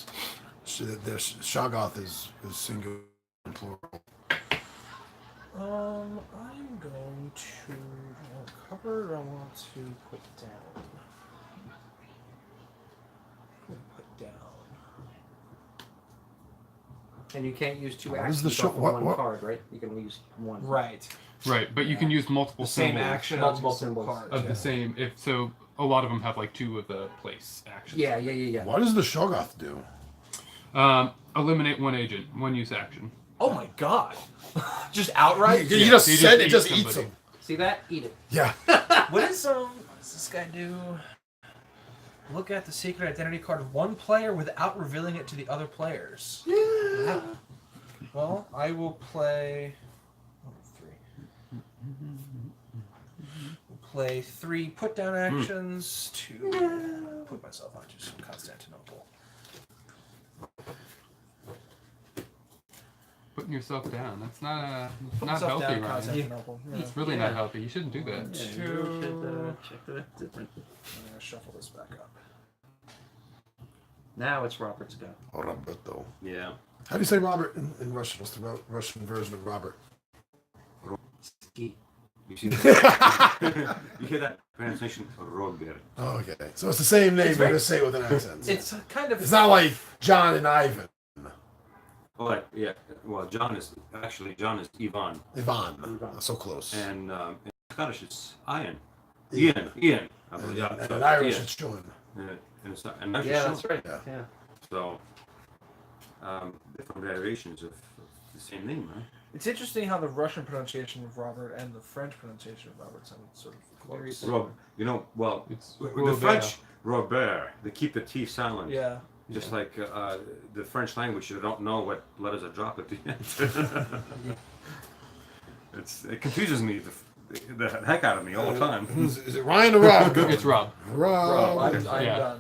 Shoggoth is singular and plural. I'm going to cover. I want to put down. Put down. And you can't use two What is actions the show- off of what- one what- card, right? You can only use one. Right. Right, but you can use multiple The same symbols action, multiple multiple symbols cards. of yeah. the same. If so, a lot of them have like 2 of the place actions. Yeah. What does the Shoggoth do? Eliminate 1 agent, 1 use action. Oh my god! Just outright. You just he said just it. Just eats eats somebody. them. See that? Eat it. Yeah. What does this guy do? Look at the secret identity card of one player without revealing it to the other players. Yeah. Well, I will play. 3. We'll play 3 put down actions to put myself onto some Constantinople. Putting yourself down. That's not Put not myself healthy, down, Ryan. Constantinople. Yeah. It's really not healthy. You shouldn't do that. Yeah, Two. you should check the different. I'm gonna shuffle this back up. Now it's Robert's go. Roberto. Yeah. How do you say Robert in Russian? What's the Russian version of Robert? Ski. You see that? You hear that pronunciation? Robert. Oh, okay. So it's the same name, It's but very- just say it with an accent. It's kind of. It's not like John and Ivan. Oh, right, yeah. Well, John is Ivan, Ivan. So close. and in Scottish it's Ian. Ian. I And, believe. Yeah, and so, in Irish, Ian. it's John. And it's not, and Irish Yeah, is that's Sean. right. Yeah. Yeah. So, different variations of the same name, right? It's interesting how the Russian pronunciation of Robert and the French pronunciation of Robert sound sort of Very close. similar. Rob, well, It's the Robert. French, Robert, they keep the T silent. Yeah. Just like the French language, you don't know what letters are dropped at the end. It confuses me the heck out of me all the time. Is it Ryan or Rob? It's Rob. Rob. I'm Yeah.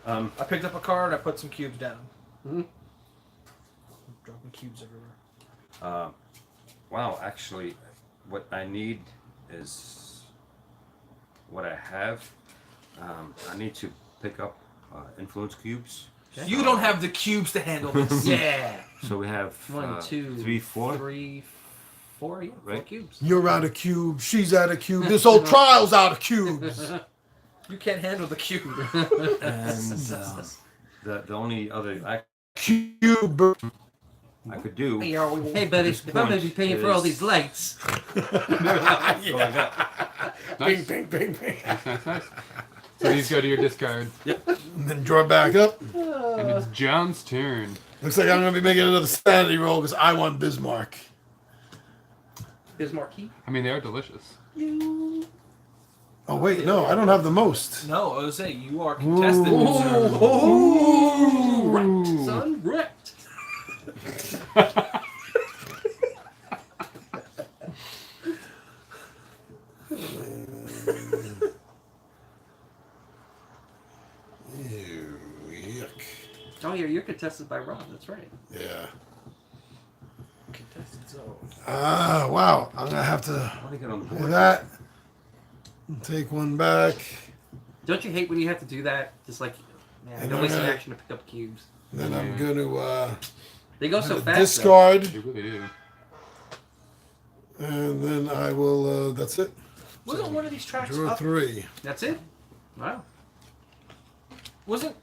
done. I picked up a card. I put some cubes down. Mhm. Dropping cubes everywhere. Wow, actually, what I need is what I have. I need to pick up influence cubes. You don't have the cubes to handle this. Yeah. So we have 1, 2, 3, 4. 3, 4. Yeah, 4 Right. cubes. You're out of cube. She's out of cube. This whole trial's out of cubes. You can't handle the cube. And the only other Cube. I could do. Hey, buddy, This if I'm going to be point paying for all is- these lights. Nice. Bing, bing, bing, bing. Nice. So these go to your discard, And then draw it back up. and it's John's turn. Looks like I'm going to be making another sanity roll because I want Bismarck. Bismarck key. I mean, they are delicious. Oh, wait, no, I don't have the most. No, I was saying you are contested. Wrecked, son, wrecked. Ew, yuck. Oh, yeah, you're contested by Rob. That's right. Yeah. Contested zone. Ah, wow. I'm going to have to I want to get on the do board. that. Take one back. Don't you hate when you have to do that? Just like, man, And don't waste an then- action to pick up cubes. Then I'm going to They go so fast. though. discard. They really do. And then I will, that's it. Wasn't one of these tracks Draw up? 3. That's it. Wow. Wasn't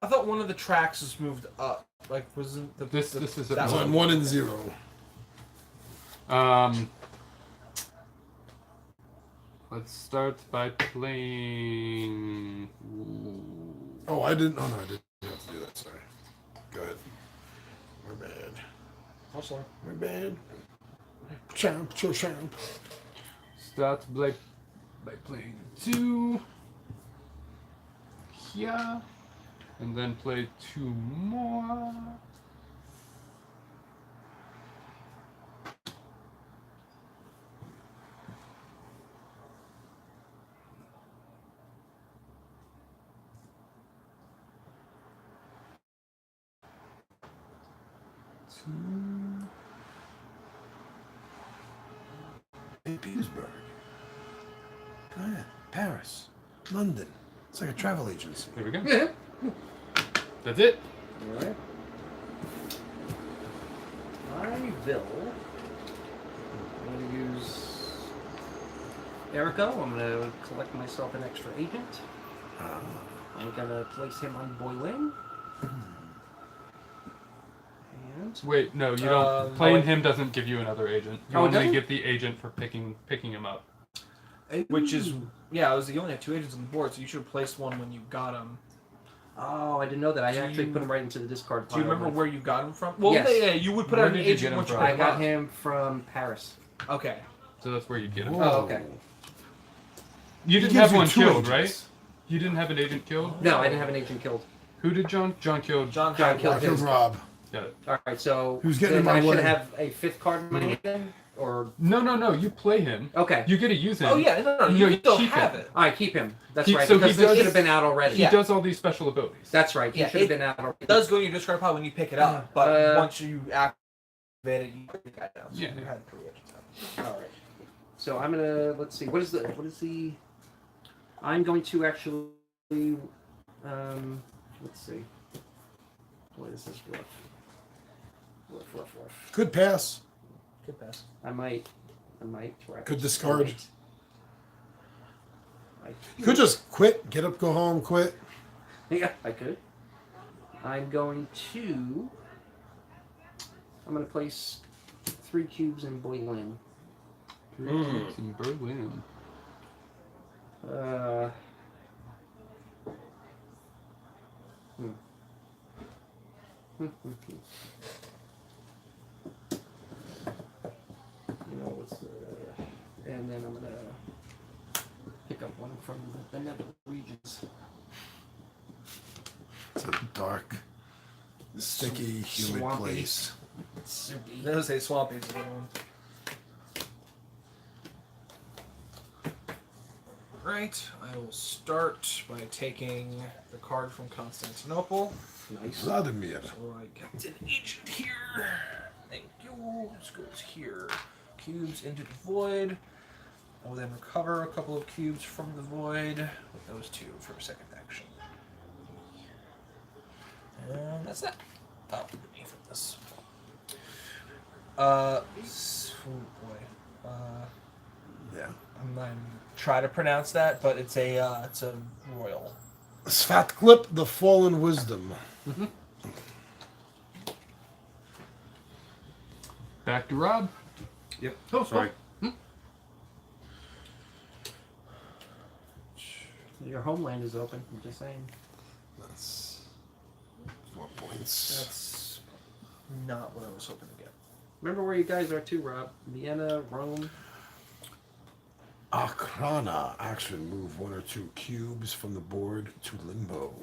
I thought one of the tracks was moved up? Like wasn't the This is a that So one? I'm 1 and 0. Let's start by playing. Oh, I didn't. Oh, no, I didn't have to do that. Sorry. Go ahead. We're bad. Hustler. We're bad. Champ, champ. Start by playing 2 here, and then play 2 more. St. Petersburg. Oh, yeah. Paris. London. It's like a travel agency. There we go. Yeah. That's it. Alright. I will. I'm going to use Erico. I'm going to collect myself an extra agent. I'm going to place him on Boiling. And Wait, no, you don't. Playing him doesn't give you another agent. You Oh, it only doesn't? get the agent for picking him up. Which is, yeah, I was you only have 2 agents on the board, so you should have placed one when you got them. oh, I didn't know that. I actually put him right into the discard Do you pile. remember where you got him from? Well, Yes. yeah, you would put Where out an did you get agent him once you from? pick I him got up. him from Paris. Okay. So that's where you get him. Whoa. Oh, okay. You He didn't gives have you one 2 killed, agents. right? You didn't have an agent killed? No, I didn't have an agent killed. Who did John? John killed. John John killed killed Killed Rob. Got it. Alright, so Who's getting in then my I should way? have a 5th card in my hand then? Or No. You play him. okay. You get to use him. Oh yeah, no, No, you you still keep have it. it. Alright, keep him. That's He- right. so he Because this does- should have been out already. He Yeah. does all these special abilities. That's right. He Yeah, should have it been out already. It does go in your discard pile when you pick it up, but Uh, once you activate it, you put the guy down. So Yeah. you had 3 agents out. Alright. So I'm gonna let's see. What is the I'm going to actually let's see. What is this rough? Rough. Could pass. Good pass. I might try. Could discard. I Could just quit. Get up, go home, quit. Yeah, I could. I'm going to place 3 cubes in Boiling. It's in Berlin. You know what's and then I'm gonna pick up one from the nether regions. It's a dark, sticky, humid Swampy. place. Soupy. They say swampy is the one. Right, I will start by taking the card from Constantinople. Nice. Vladimir. So I kept an agent here. Thank you. This goes here. Cubes into the void. I will then recover a couple of cubes from the void with those 2 for a second action. And that's that. Oh, beneath of this. Oh boy. Yeah. I'm trying to pronounce that, but it's a royal. Svatklip, the Fallen Wisdom. Back to Rob. Yep. Oh, Sorry. Your homeland is open. I'm just saying. That's 4 points. That's not what I was hoping to get. Remember where you guys are too, Rob? Vienna, Rome. Akrana. Action. Move 1 or 2 cubes from the board to limbo.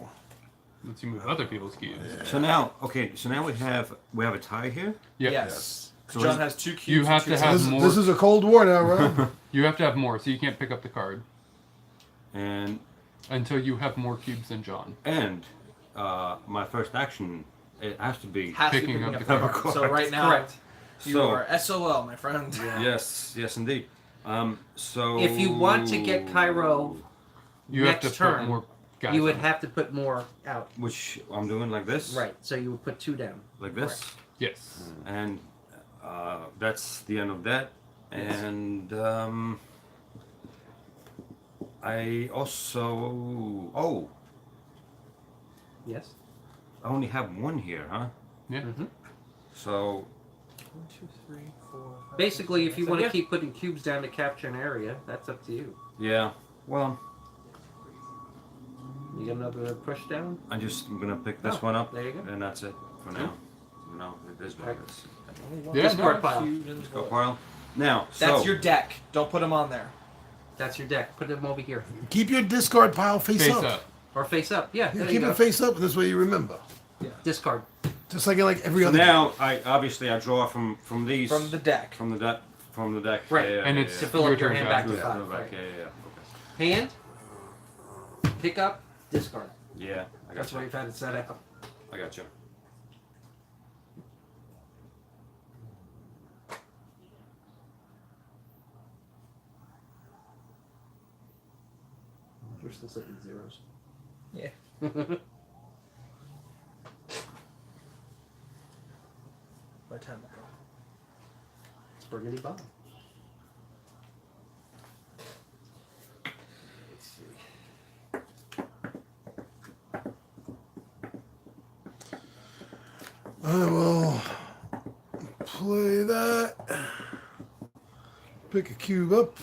Lets you move other people's cubes. So now, we have a tie here. Yep. Yes. So John is- has 2 cubes. You have and to 2 have This, more. this is a Cold War now, right? You have to have more, so you can't pick up the card And until you have more cubes than John. my first action, it has to be Has to Picking be up picking the up card. So right now, Correct. you So- are SOL, my friend. yes, indeed. So If you want to get Cairo, You have to Next put turn, more guys. you would on. have to put more out. which I'm doing like this, Right. So you would put 2 down. like this, Yes. and that's the end of that. Yes. And I also Yes. I only have 1 here, huh? Yeah. Mm-hmm. So 1, 2, 3, 4. 5, Basically, 6, if you 7, want to yeah. keep putting cubes down to capture an area, that's up to you. yeah, well, You got another push down? I'm gonna pick this Oh, one up, there you go. and that's it for now. No, it is what it is. Only one Yeah, discard no. pile. Go pile. Now, That's so your deck. Don't put them on there. That's your deck. Put them over here. Keep your discard pile face, Face up. up. Or face up. Yeah, Yeah, there you keep go. it face up. This way you remember. Discard. Just like every So other. now I draw from these From the deck. from the deck. Right. Yeah, And yeah, it's To yeah. fill up your turn, hand John. back to Yeah, 5. no, back, Right. yeah. Hand. Pick up. Discard. Yeah, I got That's you. why you've had it set up. I got you. We're still sitting at zeros. Yeah. By the time I go. Burgundy bomb. Let's see. I will play that. Pick a cube up.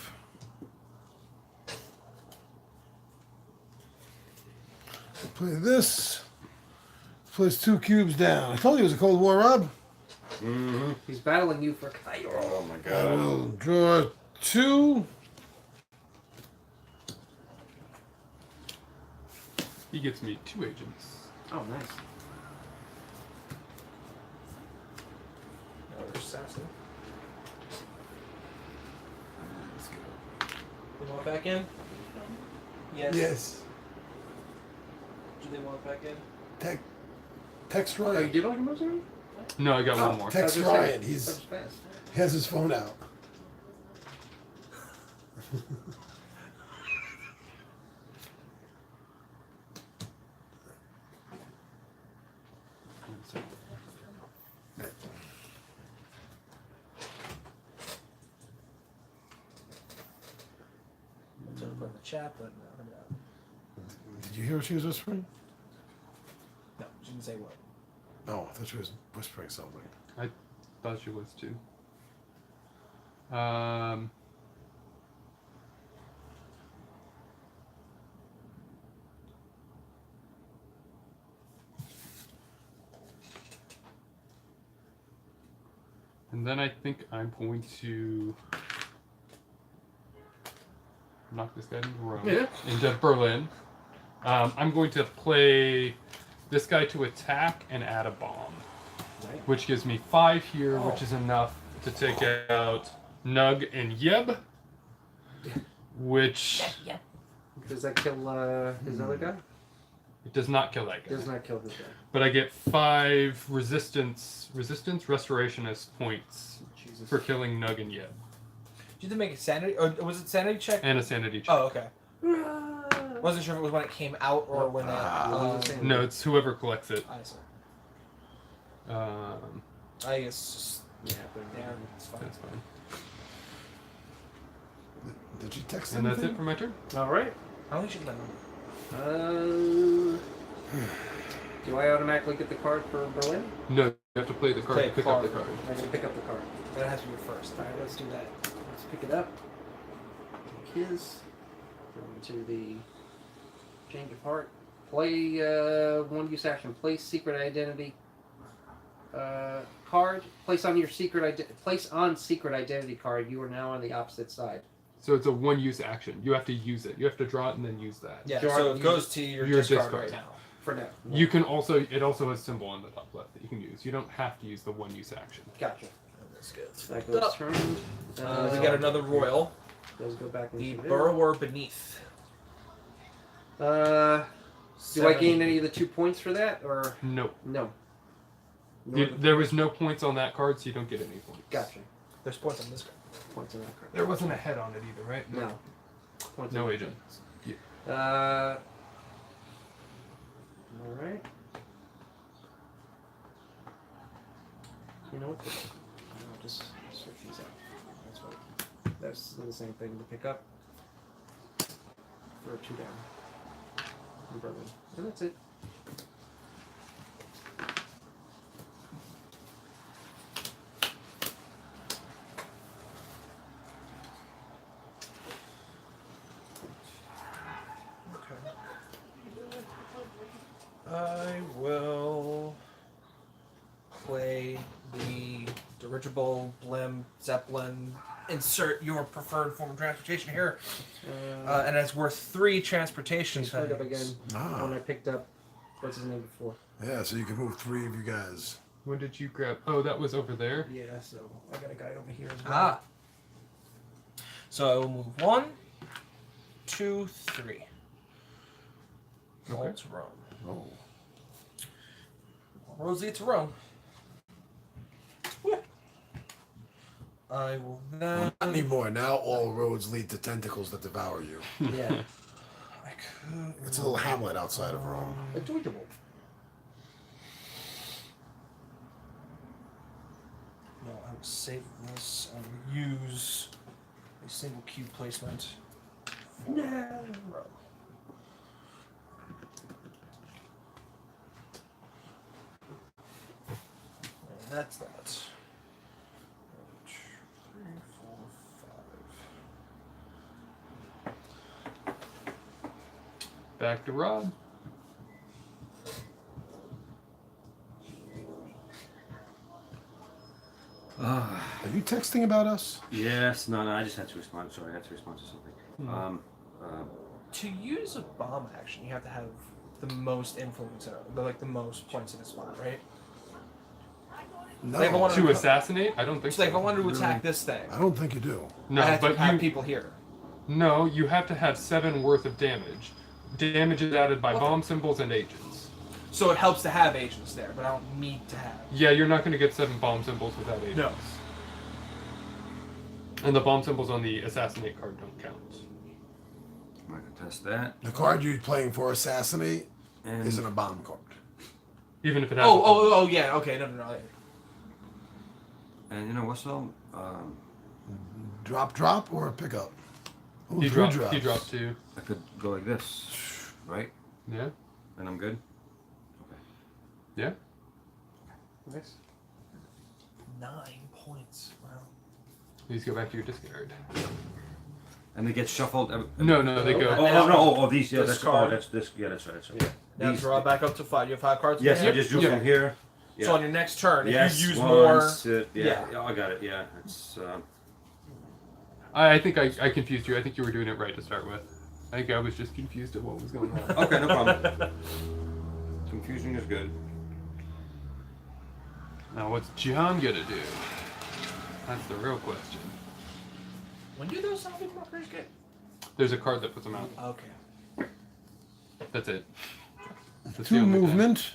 Play this. Place 2 cubes down. I told you it was a Cold War, Rob. Mm-hmm. He's battling you for Cairo. Oh my I god. will draw 2. He gets me 2 agents. Oh, nice. Another assassin. They want it back in? Yes. Do they want it back in? Text Oh, you Ryan. did all your moves already? No, I got one more. Text I was gonna say, Ryan. that He's was fast. he has his phone out. I told her to put in the chat, but no. Did you hear what she was whispering? No, she didn't say what. No, I thought she was whispering something. Thought she was too. And then I think I'm going to knock this guy into Rome, Yeah. into Berlin. I'm going to play this guy to attack and add a bomb, Right. which gives me 5 here, which is enough to take out Nug and Yeb, which Does that kill his other guy? it does not kill that guy. Does not kill this guy. But I get 5 resistance restorationist points Jesus. for killing Nug and Yeb, Did you have to make a sanity, or was it sanity check? and a sanity check. Oh, okay. Wasn't sure if it was when it came out or when it. No, it's whoever collects it. I see. I guess Yeah, yeah, it's fine. That's fine. Did you text And that's anything? it for my turn. All right. I don't think she done Do I automatically get the card for Berlin? No, you have to play the card Play to pick up the card. card. I'm gonna pick up the card. that. It has to be first. All right, let's do that. Let's pick it up. Take his. Go into the change of heart. Play one use action. Place secret identity card. Place on secret identity card. You are now on the opposite side. So it's a one-use action. You have to use it. You have to draw it and then use that. Yeah, Draw so it, it goes to your your discard, discard. right now. For now. You can also, it also has a symbol on the top left that you can use. You don't have to use the one-use action. Gotcha. That's good. That goes turned. We got another royal. Those go back The into Burrower Beneath. Do I gain any of the 2 points for that, or No. no? There was no points on that card, so you don't get any points. Gotcha. There's points on this card. Points on that card. There wasn't a head on it either, right? No. Points No on agent. All right. You know what? I'll just switch these out. That's right. That's the same thing to pick up for a 2 down. In Berlin. And that's it. I will play the dirigible, blimp, zeppelin. Insert your preferred form of transportation here, and it's worth 3 transportation Just pick up things. again. When I picked up, what's his name before? Yeah, so you can move 3 of you guys. When did you grab? Oh, that was over there. Yeah, so I got a guy over here as well. Ah. So I will move 1, 2, 3. Roll Okay. to Rome. Oh. Roads lead to Rome. I will then. Not anymore. Now all roads lead to tentacles that devour you. Yeah. I It's a little hamlet outside of Rome. Adorable. No, I will save this and use a single cube placement. No. Rome. And that's that. 1, 2, 3, 4, 5. Back to Rob. Are you texting about us? Yes, no, I just had to respond. Sorry, I had to respond to something. To use a bomb action, you have to have the most influence in it, like the most points in a spot, right? No. Like, I wanna- To assassinate? I don't think So, like, if I so. wanted to attack this thing, I don't think you do. No, I have but to have you people here. no, you have to have 7 worth of damage. Damage is added by Okay. bomb symbols and agents. So it helps to have agents there, but I don't need to have. Yeah, you're not going to get 7 bomb symbols without agents. No. And the bomb symbols on the assassinate card don't count. I can test that. The card you're playing for Assassinate And isn't a bomb card. Even if it has. Oh, yeah. Okay, no. and you know what's all? Drop, or a pickup? Ooh, He two dropped. drops. He dropped 2. I could go like this, right? Yeah. And I'm good. Yeah. Nice. 9 points. Wow. Please go back to your discard. And they get shuffled. No, they go. Oh, these. Yeah, that's Discard. that's this. Yeah, that's right. Yeah. Now These- draw back up to 5. You have 5 cards. in Yes, your I hand? just drew Yeah. from here. Yeah. So on your next turn, if Yes, you use once, more. yeah, I got it. Yeah, it's. I think I confused you. I think you were doing it right to start with. I think I was just confused at what was going on. Okay, no problem. Confusing is good. Now, what's John gonna do? That's the real question. When do those zombie markers get? There's a card that puts them out. Okay. That's it. That's the 2 only thing. movement.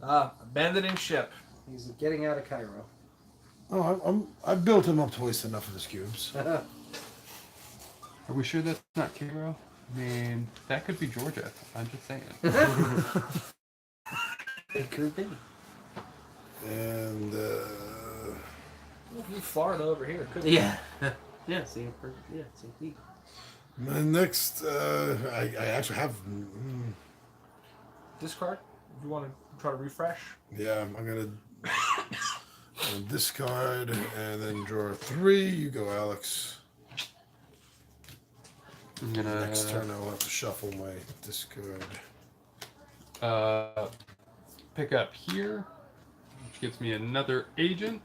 Abandoning ship. He's getting out of Cairo. Oh, I've built him up to waste enough of his cubes. Are we sure that's not Cairo? I mean, that could be Georgia. I'm just saying. It could be. And Florida over here. Could be. Yeah. Yeah, same. Yeah, same thing. my next, I actually have. Discard. If you want to try to refresh. Yeah, I'm gonna discard and then draw 3. You go, Alex. I'm gonna Next turn, I'll have to shuffle my discard. pick up here, which gets me another agent.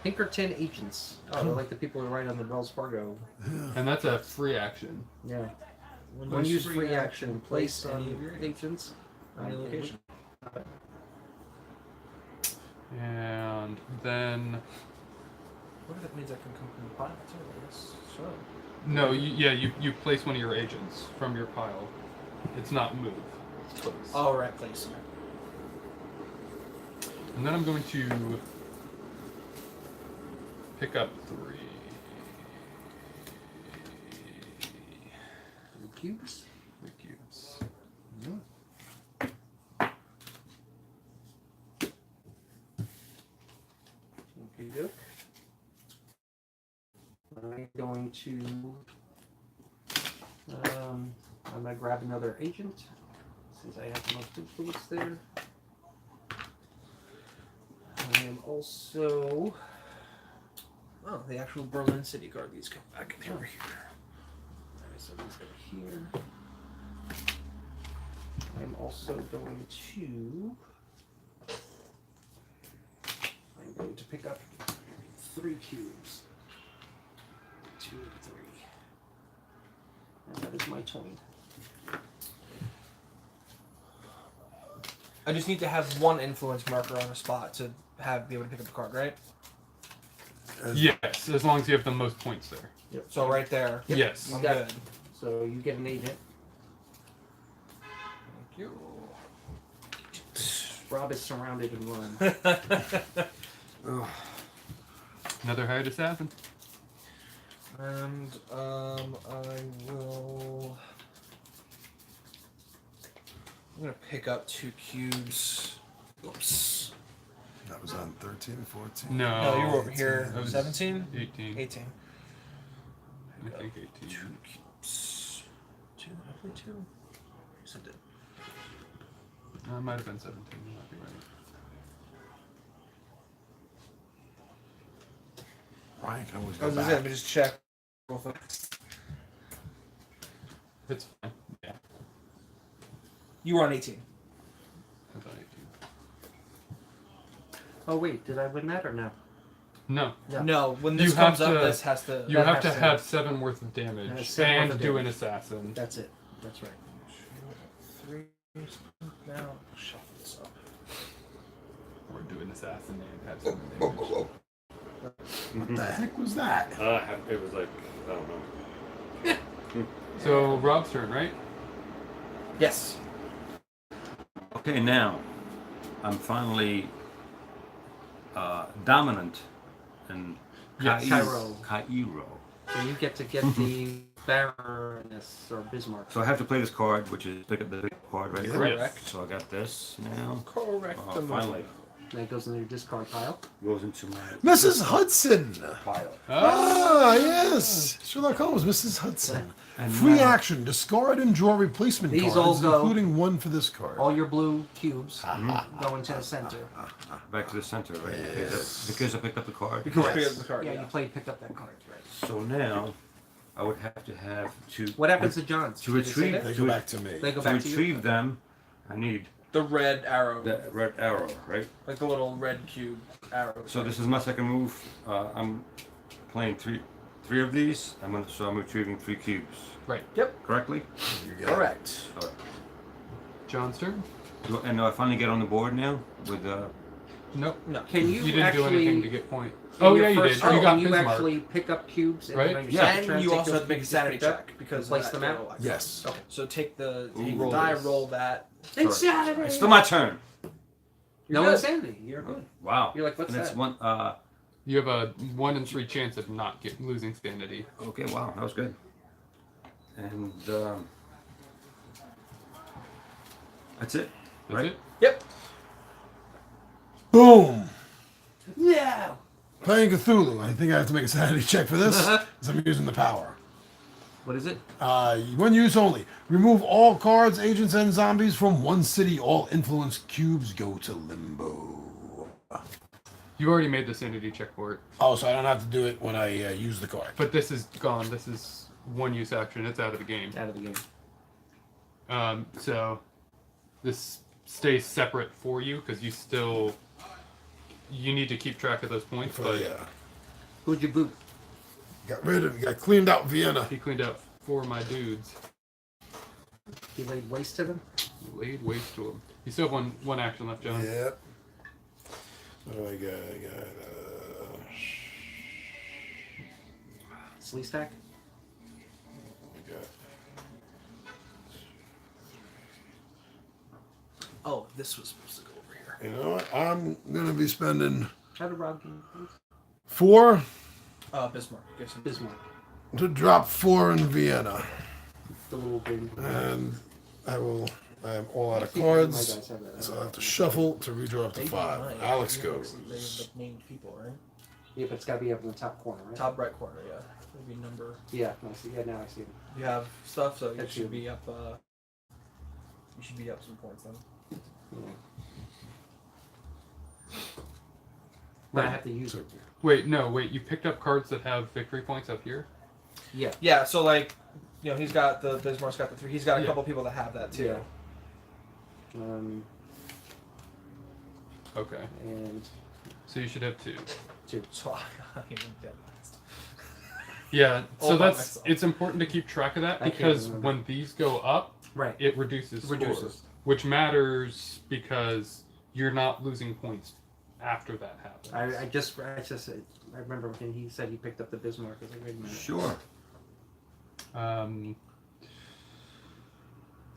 Pinkerton agents. Oh, they're like the people who write on the Wells Fargo. And that's a free action. Yeah. When When you use free action, place any any of your agents on your location. And then What if that means I can come from the pile too? I guess so. no, you place one of your agents from your pile. It's not move. It's place. Oh, right, place. And then I'm going to pick up 3. The cubes. The cubes. Okay, good. I'm going to. I'm gonna grab another agent since I have the most influence there. I am also. Oh, the actual Berlin City card. These come back and over here. Alright, so these go here. I'm also going to. I'm going to pick up 3 cubes. 2 and 3. And that is my turn. I just need to have one influence marker on a spot to be able to pick up the card, right? Yes, as long as you have the most points there. So right there. Yes. I'm got good. it. So you get an agent. Thank you. Rob is surrounded and run. Another hired assassin. And I will. I'm gonna pick up 2 cubes. Oops. That was on 13, 14. No. No, you were over here. That was 17? 18. 18. I think 18. 2 cubes. 2, hopefully 2. Yes, I did. It might have been 17. You might be right. Ryan can always I go was gonna say, back. let me just check real fast. It's fine. Yeah. You were on 18. I thought 18. Oh wait, did I win that or no? No. Yeah. No, when You this have comes up, to- this has to. You That have to has to have have- 7 worth of damage That's 7 worth and of do an damage. assassin. That's it. That's right. 3 now. Shuffle this up. Or do an assassin and have 7 damage. What the heck was that? It was like, I don't know. So, Rob's turn, right? Yes. Okay, now I'm finally dominant in Yes. Cairo. Cairo. So you get to get the Baroness or Bismarck. So I have to play this card, which is pick up the big card right here. Correct. So I got this now. Correct. Finally, That goes in your discard pile. goes into my Mrs. Hudson. pile. Ah, yes. Sherlock Holmes, Mrs. Hudson. And Free now- action. Discard and draw replacement These cards, all go- including one for this card. All your blue cubes go into the center. Back to the center, right? Yes. Because I picked up the card. Because Yes. we have the card. Yeah, you picked up that card, right? So now I would have to have to. What happens to John's? To Did you say retrieve- They that? go back to me. They go To back to you? retrieve them, I need The red arrow. that red arrow, right? Like the little red cube arrow. So this is my second move. I'm playing three of these. So I'm retrieving 3 cubes. Right. Yep. Correctly? You got it. Correct. All right. John's turn? And I finally get on the board now with Nope. No. Can you, You didn't actually? do anything to get point. in Oh, your yeah, you first did. turn, You got can you Bismarck. actually pick up cubes and Right? then on your Yeah. second turn, And you take also those have to make a cubes you sanity picked up check because place of them that out? yellow. Yes. Okay. So take the Roll die, this. roll that. Insanity! It's still my turn. No good. insanity. You're good. Wow. You're like, what's and it's that? one. You have a 1 in 3 chance of not losing sanity. Okay. Wow. That was good. And that's it. That's Right? it? Yep. Boom. Yeah! Playing Cthulhu. I think I have to make a sanity check for this, because I'm using the power. What is it? One use only. Remove all cards, agents, and zombies from one city. All influence cubes go to limbo. You already made the sanity check for it. Oh, so I don't have to do it when I use the card. But this is gone. This is 1 use action. It's out of the game. Out of the game. So this stays separate for you because you need to keep track of those points. But yeah. Who'd you boot? Got cleaned out Vienna. he cleaned out 4 of my dudes. He laid waste to them? Laid waste to him. You still have one action left, John. Yep. What do I got? Slee stack? I got Oh, this was supposed to go over here. you know what? I'm gonna be spending How did Rob do it? 4 Bismarck. Give some Bismarck. to drop 4 in Vienna, The little green. and I am all out of My cards, guys have that. so I have to shuffle to redraw up to They 5. might. Alex They have goes. the named people, right? Yeah, but it's got to be up in the top corner, right? Top right corner, yeah. Maybe number. Yeah, I see. Yeah, now I see it. You have stuff, so you That's should you. be up. You should be up some points then. Yeah. But I have to use it. Wait, you picked up cards that have victory points up here? Yeah. Yeah, so like, he's got the Bismarck's got the 3. He's got a Yeah. couple people that have that too. Yeah. Okay. And So you should have 2. So I even dead last. Yeah, so All by that's myself. it's important to keep track of that I can't because remember. when these go up, right. it reduces Reduces. scores, which matters because you're not losing points after that happens. I remember when he said he picked up the Bismarck. I was like, wait a minute. Sure.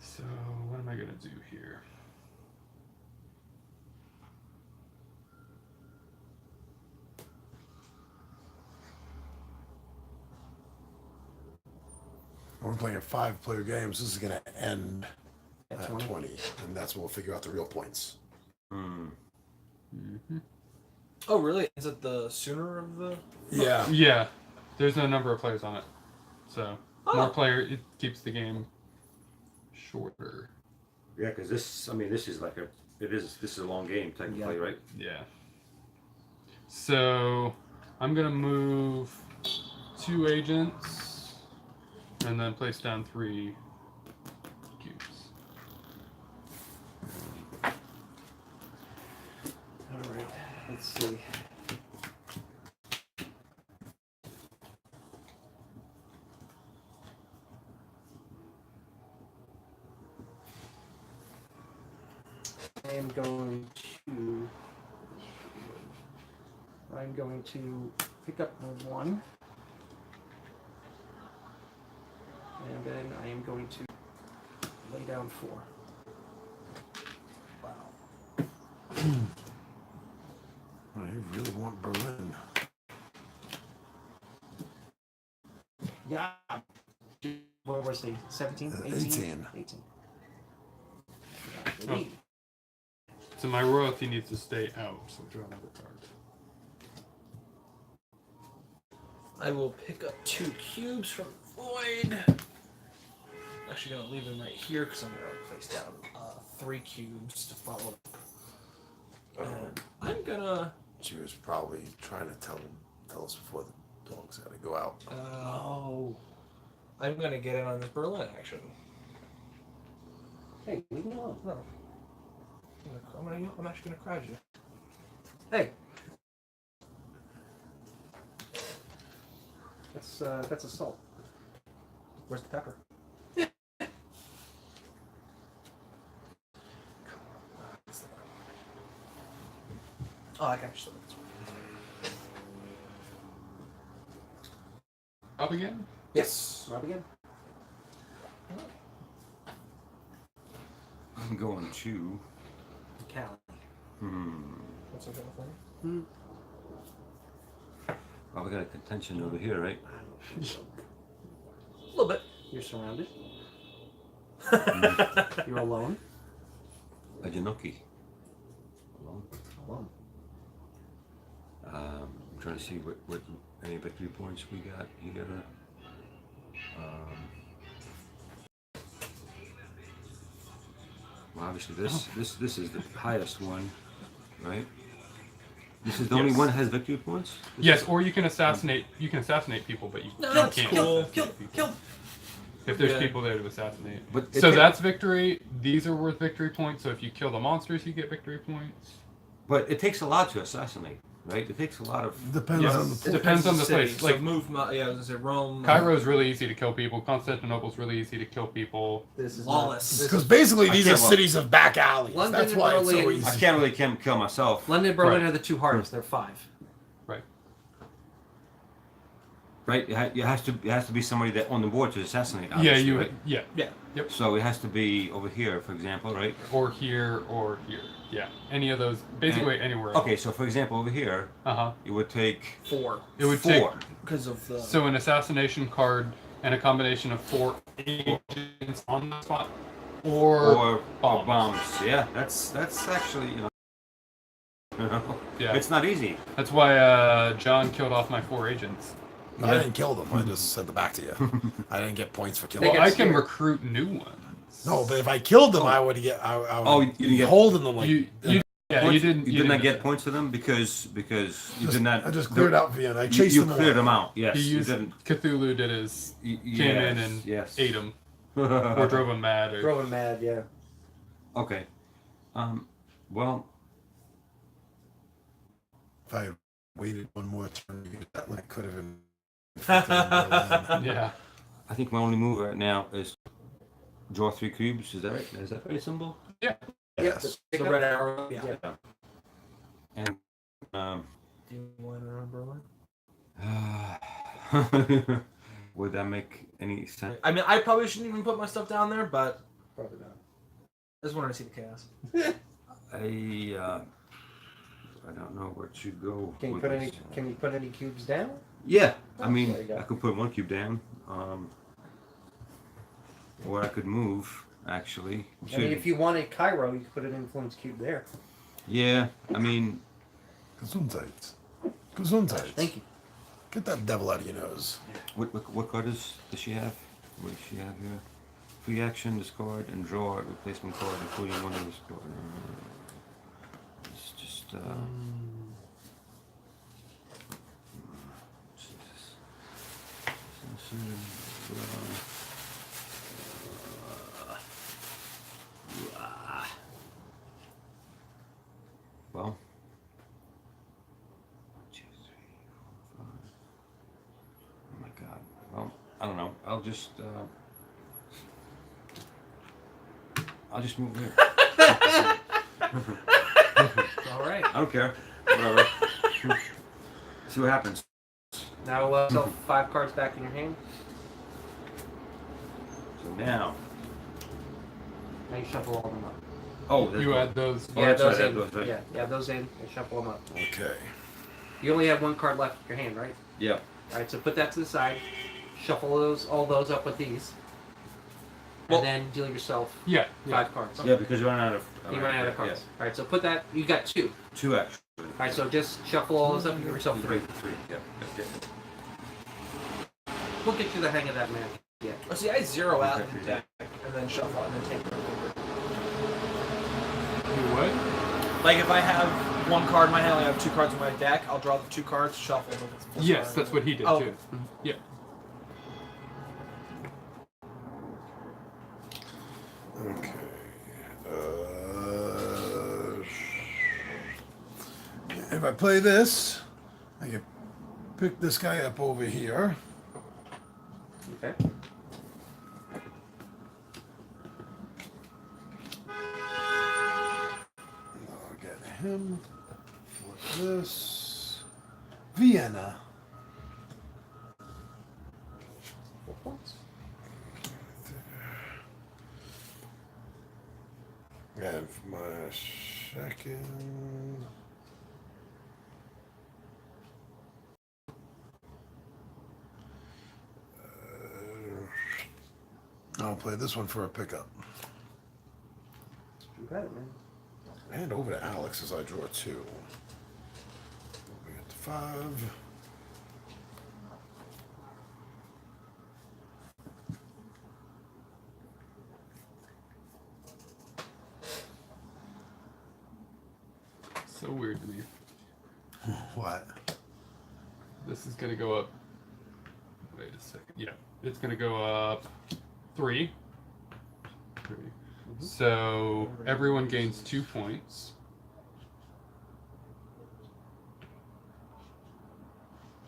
So what am I gonna do here? We're playing a 5-player game, so this is going to end At at 20. 20, and that's when we'll figure out the real points. Hmm. Oh, really? Is it the sooner of the? Yeah. Yeah, there's a number of players on it, so Oh. more player it keeps the game shorter. Yeah, because this, I mean, this is like this is a long game technically, Yeah. right? Yeah. So I'm gonna move 2 agents, and then place down 3 cubes. All right. Let's see. I am going to. I'm going to pick up the 1. And then I am going to lay down 4. Oh, you really want Berlin. Yeah. What was the 17? 18? 18. Oh. So my royalty needs to stay out, so draw another card. I will pick up 2 cubes from Void. Actually, gonna leave them right here because I'm gonna place down 3 cubes to follow. And I'm gonna. She was probably trying to tell us before the dogs had to go out. Oh. I'm gonna get in on this Berlin action. Hey, leave me alone. No. I'm actually gonna crowd you. Hey. That's assault. Where's the pepper? Oh, I got you. Up again? Yes. Rob again. I'm going to. Cali. What's the other thing? Oh, we got a contention over here, right? A little bit. You're surrounded. You're alone. A Janoki. Alone. Alone. I'm trying to see what any victory points we got here. Well, obviously this is the highest one, right? This is the only Yes. one that has victory points. Yes, or you can assassinate. You can assassinate people, but you that's can't cool. assassinate people. Kill. If there's Yeah. people there to assassinate. But it So ta- that's victory. These are worth victory points. So if you kill the monsters, you get victory points. But it takes a lot to assassinate, right? It takes a lot of. Depends Yes. on the It place. depends on the city. place. So Like move. Yeah, I was gonna say Rome. Cairo's really easy to kill people. Constantinople's really easy to kill people. This is Lawless. Because basically these I are can't- cities of back alleys. London That's and why it's so Berlin. easy. I can't really kill myself. London and Berlin Right. are the 2 hardest. They're 5. Right. Right? It has to be somebody that on the board to assassinate. Yeah, Obviously, you. Right? Yeah. Yeah. So it has to be over here, for example, right? Or here, or here. Yeah. Any of those. Basically anywhere. Okay, so for example, over here, Uh huh. it would take 4 It would 4. because of the. So an assassination card and a combination of 4 agents on the spot, Or bombs. Yeah, that's actually Yeah. it's not easy. That's why John killed off my 4 agents. I didn't kill them. I just sent them back to you. I didn't get points for killing Well, them. I can recruit new ones. No, but if I killed them, I would get. I would Oh, you didn't be get- holding them like. You didn't. You did not get points for them because you did not. I just cleared out Vienna. I You, chased you them cleared away. them out. Yes, He you used didn't. Cthulhu did his came in and yes. ate him or drove him mad or Drove him mad, yeah. Okay. Well, If I had waited one more turn, that one could have been. Berlin. yeah. I think my only move right now is draw 3 cubes. Is that right? Is that very simple? Yes. the red arrow. Yeah. And Do you want to remember one? would that make any sense? I mean, I probably shouldn't even put my stuff down there, but Probably not. I just wanted to see the chaos. I don't know where to go. Can you with put any? this. Can you put any cubes down? Yeah, I Oh, mean, there you go. I could put 1 cube down. Or I could move, actually. I mean, if you wanted Cairo, you could put an influence cube there. Yeah, I mean, Gesundheit. Gesundheit. Thank you. Get that devil out of your nose. what card does she have? What does she have here? Free action, discard, and draw a replacement card, including one of this card. It's just, Jesus. Well, 2, 3, 4, 5. Oh my God. Well, I don't know. I'll just move here. All right. I don't care. Whatever. See what happens. Now sell 5 cards back in your hand. So now. Now you shuffle all of them up. Oh, there's You one. add those. Oh, that's those right, in. those right. Yeah, you have those in and shuffle them up. Okay. You only have 1 card left in your hand, right? Yeah. All right, so put that to the side. Shuffle all those up with these. Well- And then deal yourself Yeah. 5 cards. Yeah, because you run out of. You run out of cards. All right, so put that. You got 2. Yeah. 2 actually. All right, so just shuffle all those up and give yourself 3. 3. Yeah. Yeah. We'll get you the hang of that, man. Yeah. Oh, see, I zero out Okay. the deck and then shuffle and then take it over. You would? Like if I have 1 card in my hand, I have 2 cards in my deck. I'll draw the 2 cards, shuffle. And it's full Yes, start. that's what he did Oh. too. Yeah. Okay. If I play this, I can pick this guy up over here. Okay. I'll get him with this. Vienna. 4 points. And for my second. I'll play this one for a pickup. You got it, man. And over to Alex as I draw 2. We get to 5. So weird to me. What? This is gonna go up. Wait a second. Yeah, it's gonna go up 3. 3. So everyone gains 2 points.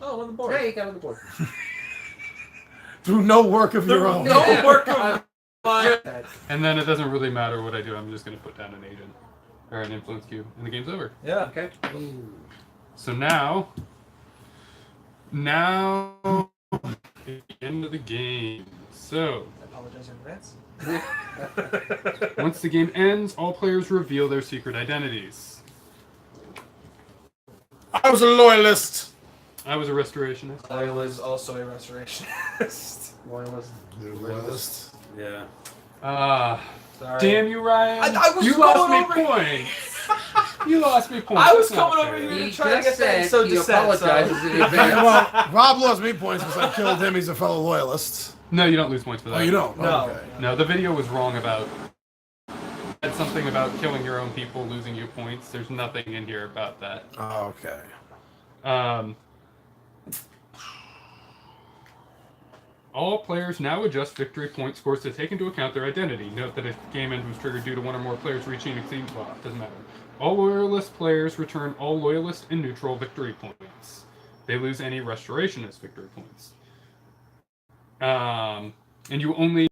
Oh, on the board. Hey, you got on the board. Through no work of your own. No work of mine. And then it doesn't really matter what I do. I'm just gonna put down an agent or an influence cube, and the game's over. Yeah. Okay. So now, at the end of the game. So I apologize in advance. once the game ends, all players reveal their secret identities. I was a loyalist. I was a restorationist. I was also a restorationist. Loyalist. You're a loyalist. Yeah. Sorry. Damn you, Ryan! I was you going lost me over- points. You lost me points. I was That's not coming over fair. here. He trying to just get that said so he dissent, apologizes so- in advance. Well, Rob lost me points because I killed him. He's a fellow loyalist. No, you don't lose points for that. Oh, you don't? No. Oh, okay. No, the video was wrong about. Had something about killing your own people, losing you points. There's nothing in here about that. Oh, okay. All players now adjust victory point scores to take into account their identity. Note that if game end was triggered due to 1 or more players reaching exceed, well, it doesn't matter. All loyalist players return all loyalist and neutral victory points. They lose any restorationist victory points. And you only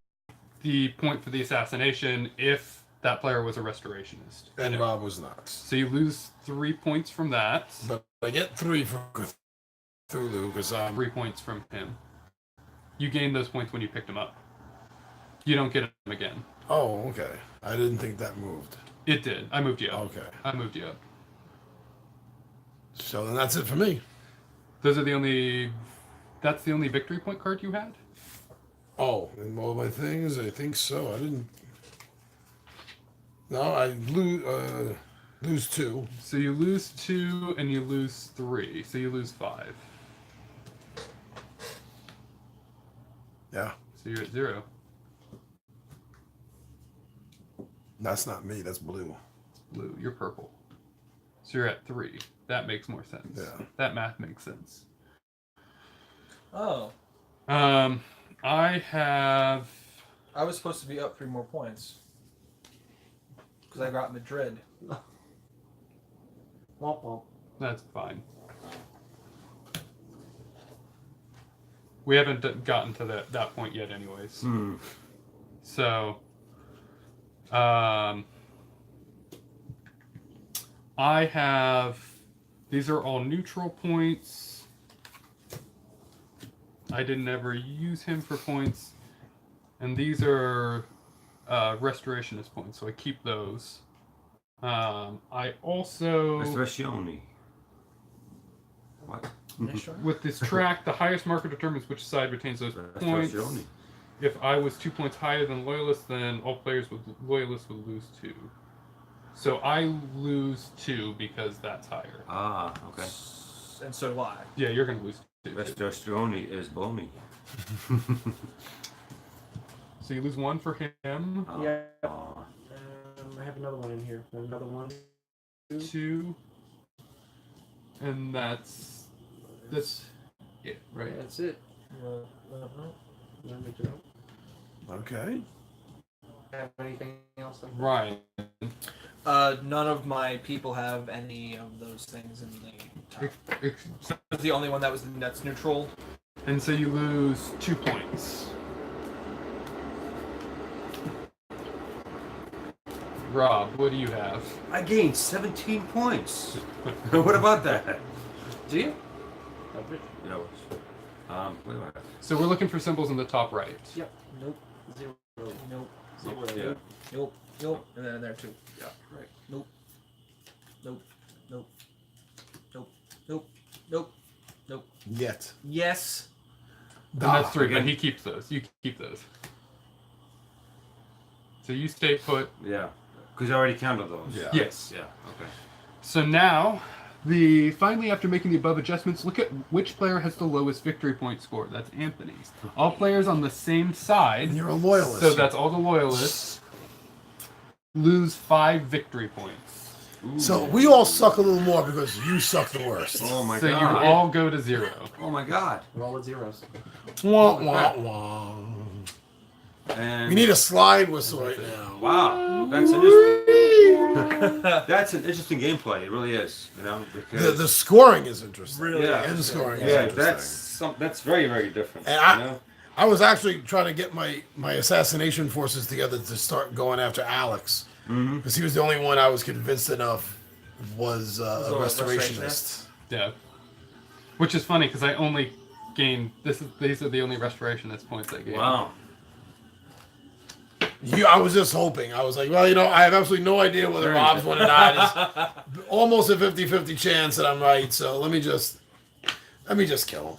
the point for the assassination if that player was a restorationist. And Rob was not. So you lose 3 points from that. But I get 3 from Cthulhu because 3 points from him. You gain those points when you picked him up. You don't get them again. Oh, okay. I didn't think that moved. It did. I moved you up. Okay. I moved you up. So then that's it for me. Those are the only. That's the only victory point card you had. Oh, in all my things, I think so. I didn't. No, I lose 2. So you lose 2 and you lose 3. So you lose 5. Yeah, So you're at 0. that's not me. That's blue. Blue. You're purple. So you're at 3. That makes more sense. Yeah. That math makes sense. Oh, I have. I was supposed to be up 3 more points because I got Madrid. Womp womp. That's fine. We haven't gotten to that point yet, anyways. So, I have. These are all neutral points. I didn't ever use him for points, and these are restorationist points, so I keep those. I also Restorationi. What? with this track, the highest marker determines which side retains those points. Restorationi. If I was 2 points higher than Loyalists, then all players with Loyalists would lose 2. So I lose 2 because that's higher. Ah, okay. And so do I. Yeah, you're gonna lose 2. Restorationi is baloney. So you lose 1 for him. Yeah. Aw. I have another one in here. Another one. 2. And that's it, right? That's it. Let me go. Okay. Have anything else? Right. None of my people have any of those things in the top. Ex- It's the only one that's neutral. And so you lose 2 points. Rob, what do you have? I gained 17 points. What about that? Do you? Yeah, what do I have? So we're looking for symbols in the top right. Yep. Nope. 0. Nope. 0. Yeah. Nope. Nope. And then there too. Yeah, right. Nope. Nope. Nope. Nope. Nope. Nope. Nope. Yet. Yes. And that's 3, again. but he keeps those. You keep those. So you stay put. Yeah. Because I already counted those. Yeah. Yes. Yeah, okay. So now, finally after making the above adjustments, look at which player has the lowest victory point score. That's Anthony's. All players on the same side. And you're a loyalist. So that's all the loyalists. Lose 5 victory points. Ooh. So we all suck a little more because you suck the worst. Oh my So you god. all go to 0. Oh my god. Roll with zeros. Wah, wah, wah. And We need a slide whistle right now. wow, that's interesting. That's an interesting gameplay. It really is. You know, because The scoring is interesting. Really? Yeah. The end scoring is yeah, interesting. that's very very different. And you know? I was actually trying to get my assassination forces together to start going after Alex. Because he was the only one I was convinced enough was a So, restorationist. Yeah. Which is funny because I only gained these are the only restorationist points I gained. Wow. I was just hoping. I was like, well, I have absolutely no idea whether Very Rob's good. one or not. It's almost a 50-50 chance that I'm right. So let me just kill him.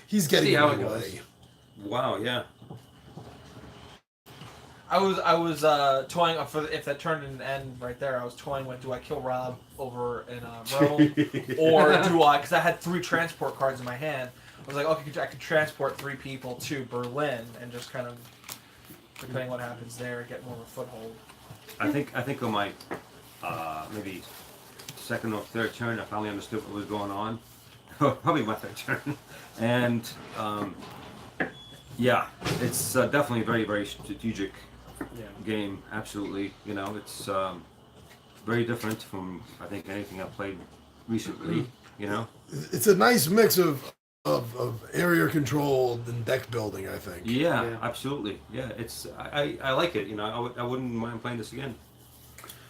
He's getting See in how my it goes. way. Wow. Yeah. I was toying for if that turned into an end right there. I was toying with do I kill Rob over in Rome or do I? Because I had 3 transport cards in my hand. I was like, okay, I could transport 3 people to Berlin and just kind of, depending what happens there, get more of a foothold. I think on my maybe second or third turn, I finally understood what was going on. Probably my third turn, and yeah, it's definitely a very very strategic game. Absolutely, it's very different from I think anything I've played recently. It's a nice mix of area control and deck building, I think. Yeah, absolutely. Yeah, it's I like it. I wouldn't mind playing this again.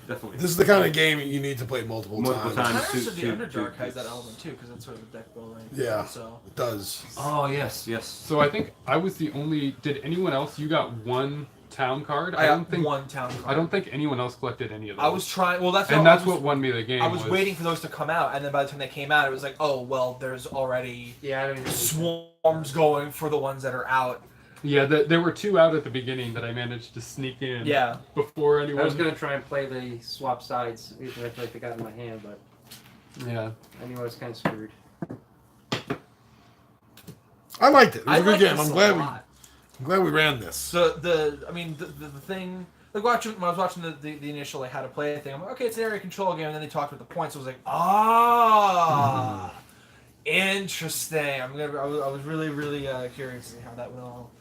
Definitely. This is the kind of game you need to play multiple Multiple times. times. Kind of to- the to- Underdark to- has that element too, because it's sort of a deck building. Yeah. So It does. Oh yes, yes. So I think I was the only. Did anyone else? You got 1 town card. I don't got think. 1 town card. I don't think anyone else collected any of those. I was trying. Well, that's and what that's I was, what won me the game. I was waiting for those to come out, and then by the time they came out, it was like, oh well, there's already Yeah, I don't even. swarms going for the ones that are out. Yeah, there were 2 out at the beginning that I managed to sneak in. Yeah. Before I anyone. was gonna try and play the swap sides even if I got in my hand, but Yeah. I knew I was kind of screwed. I liked it. It was I a good like game. this I'm a glad lot. we ran this. So the thing, like watching when I was watching the initial like how to play thing, I'm like, okay, it's an area control game, and then they talked about the points. I was like, interesting. I was really curious to see how that would all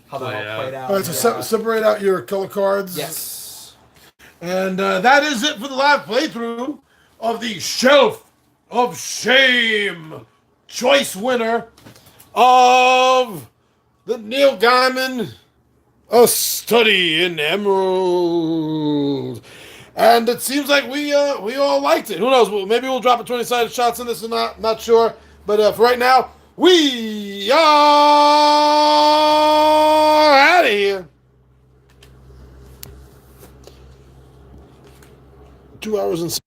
played out. All right, so separate out your color cards. Yes. And that is it for the live playthrough of the Shelf of Shame choice winner of the Neil Gaiman A Study in Emerald. And it seems like we all liked it. Who knows? Maybe we'll drop a 20-sided shots in this or not sure. But for right now, we are out of here. 2 hours and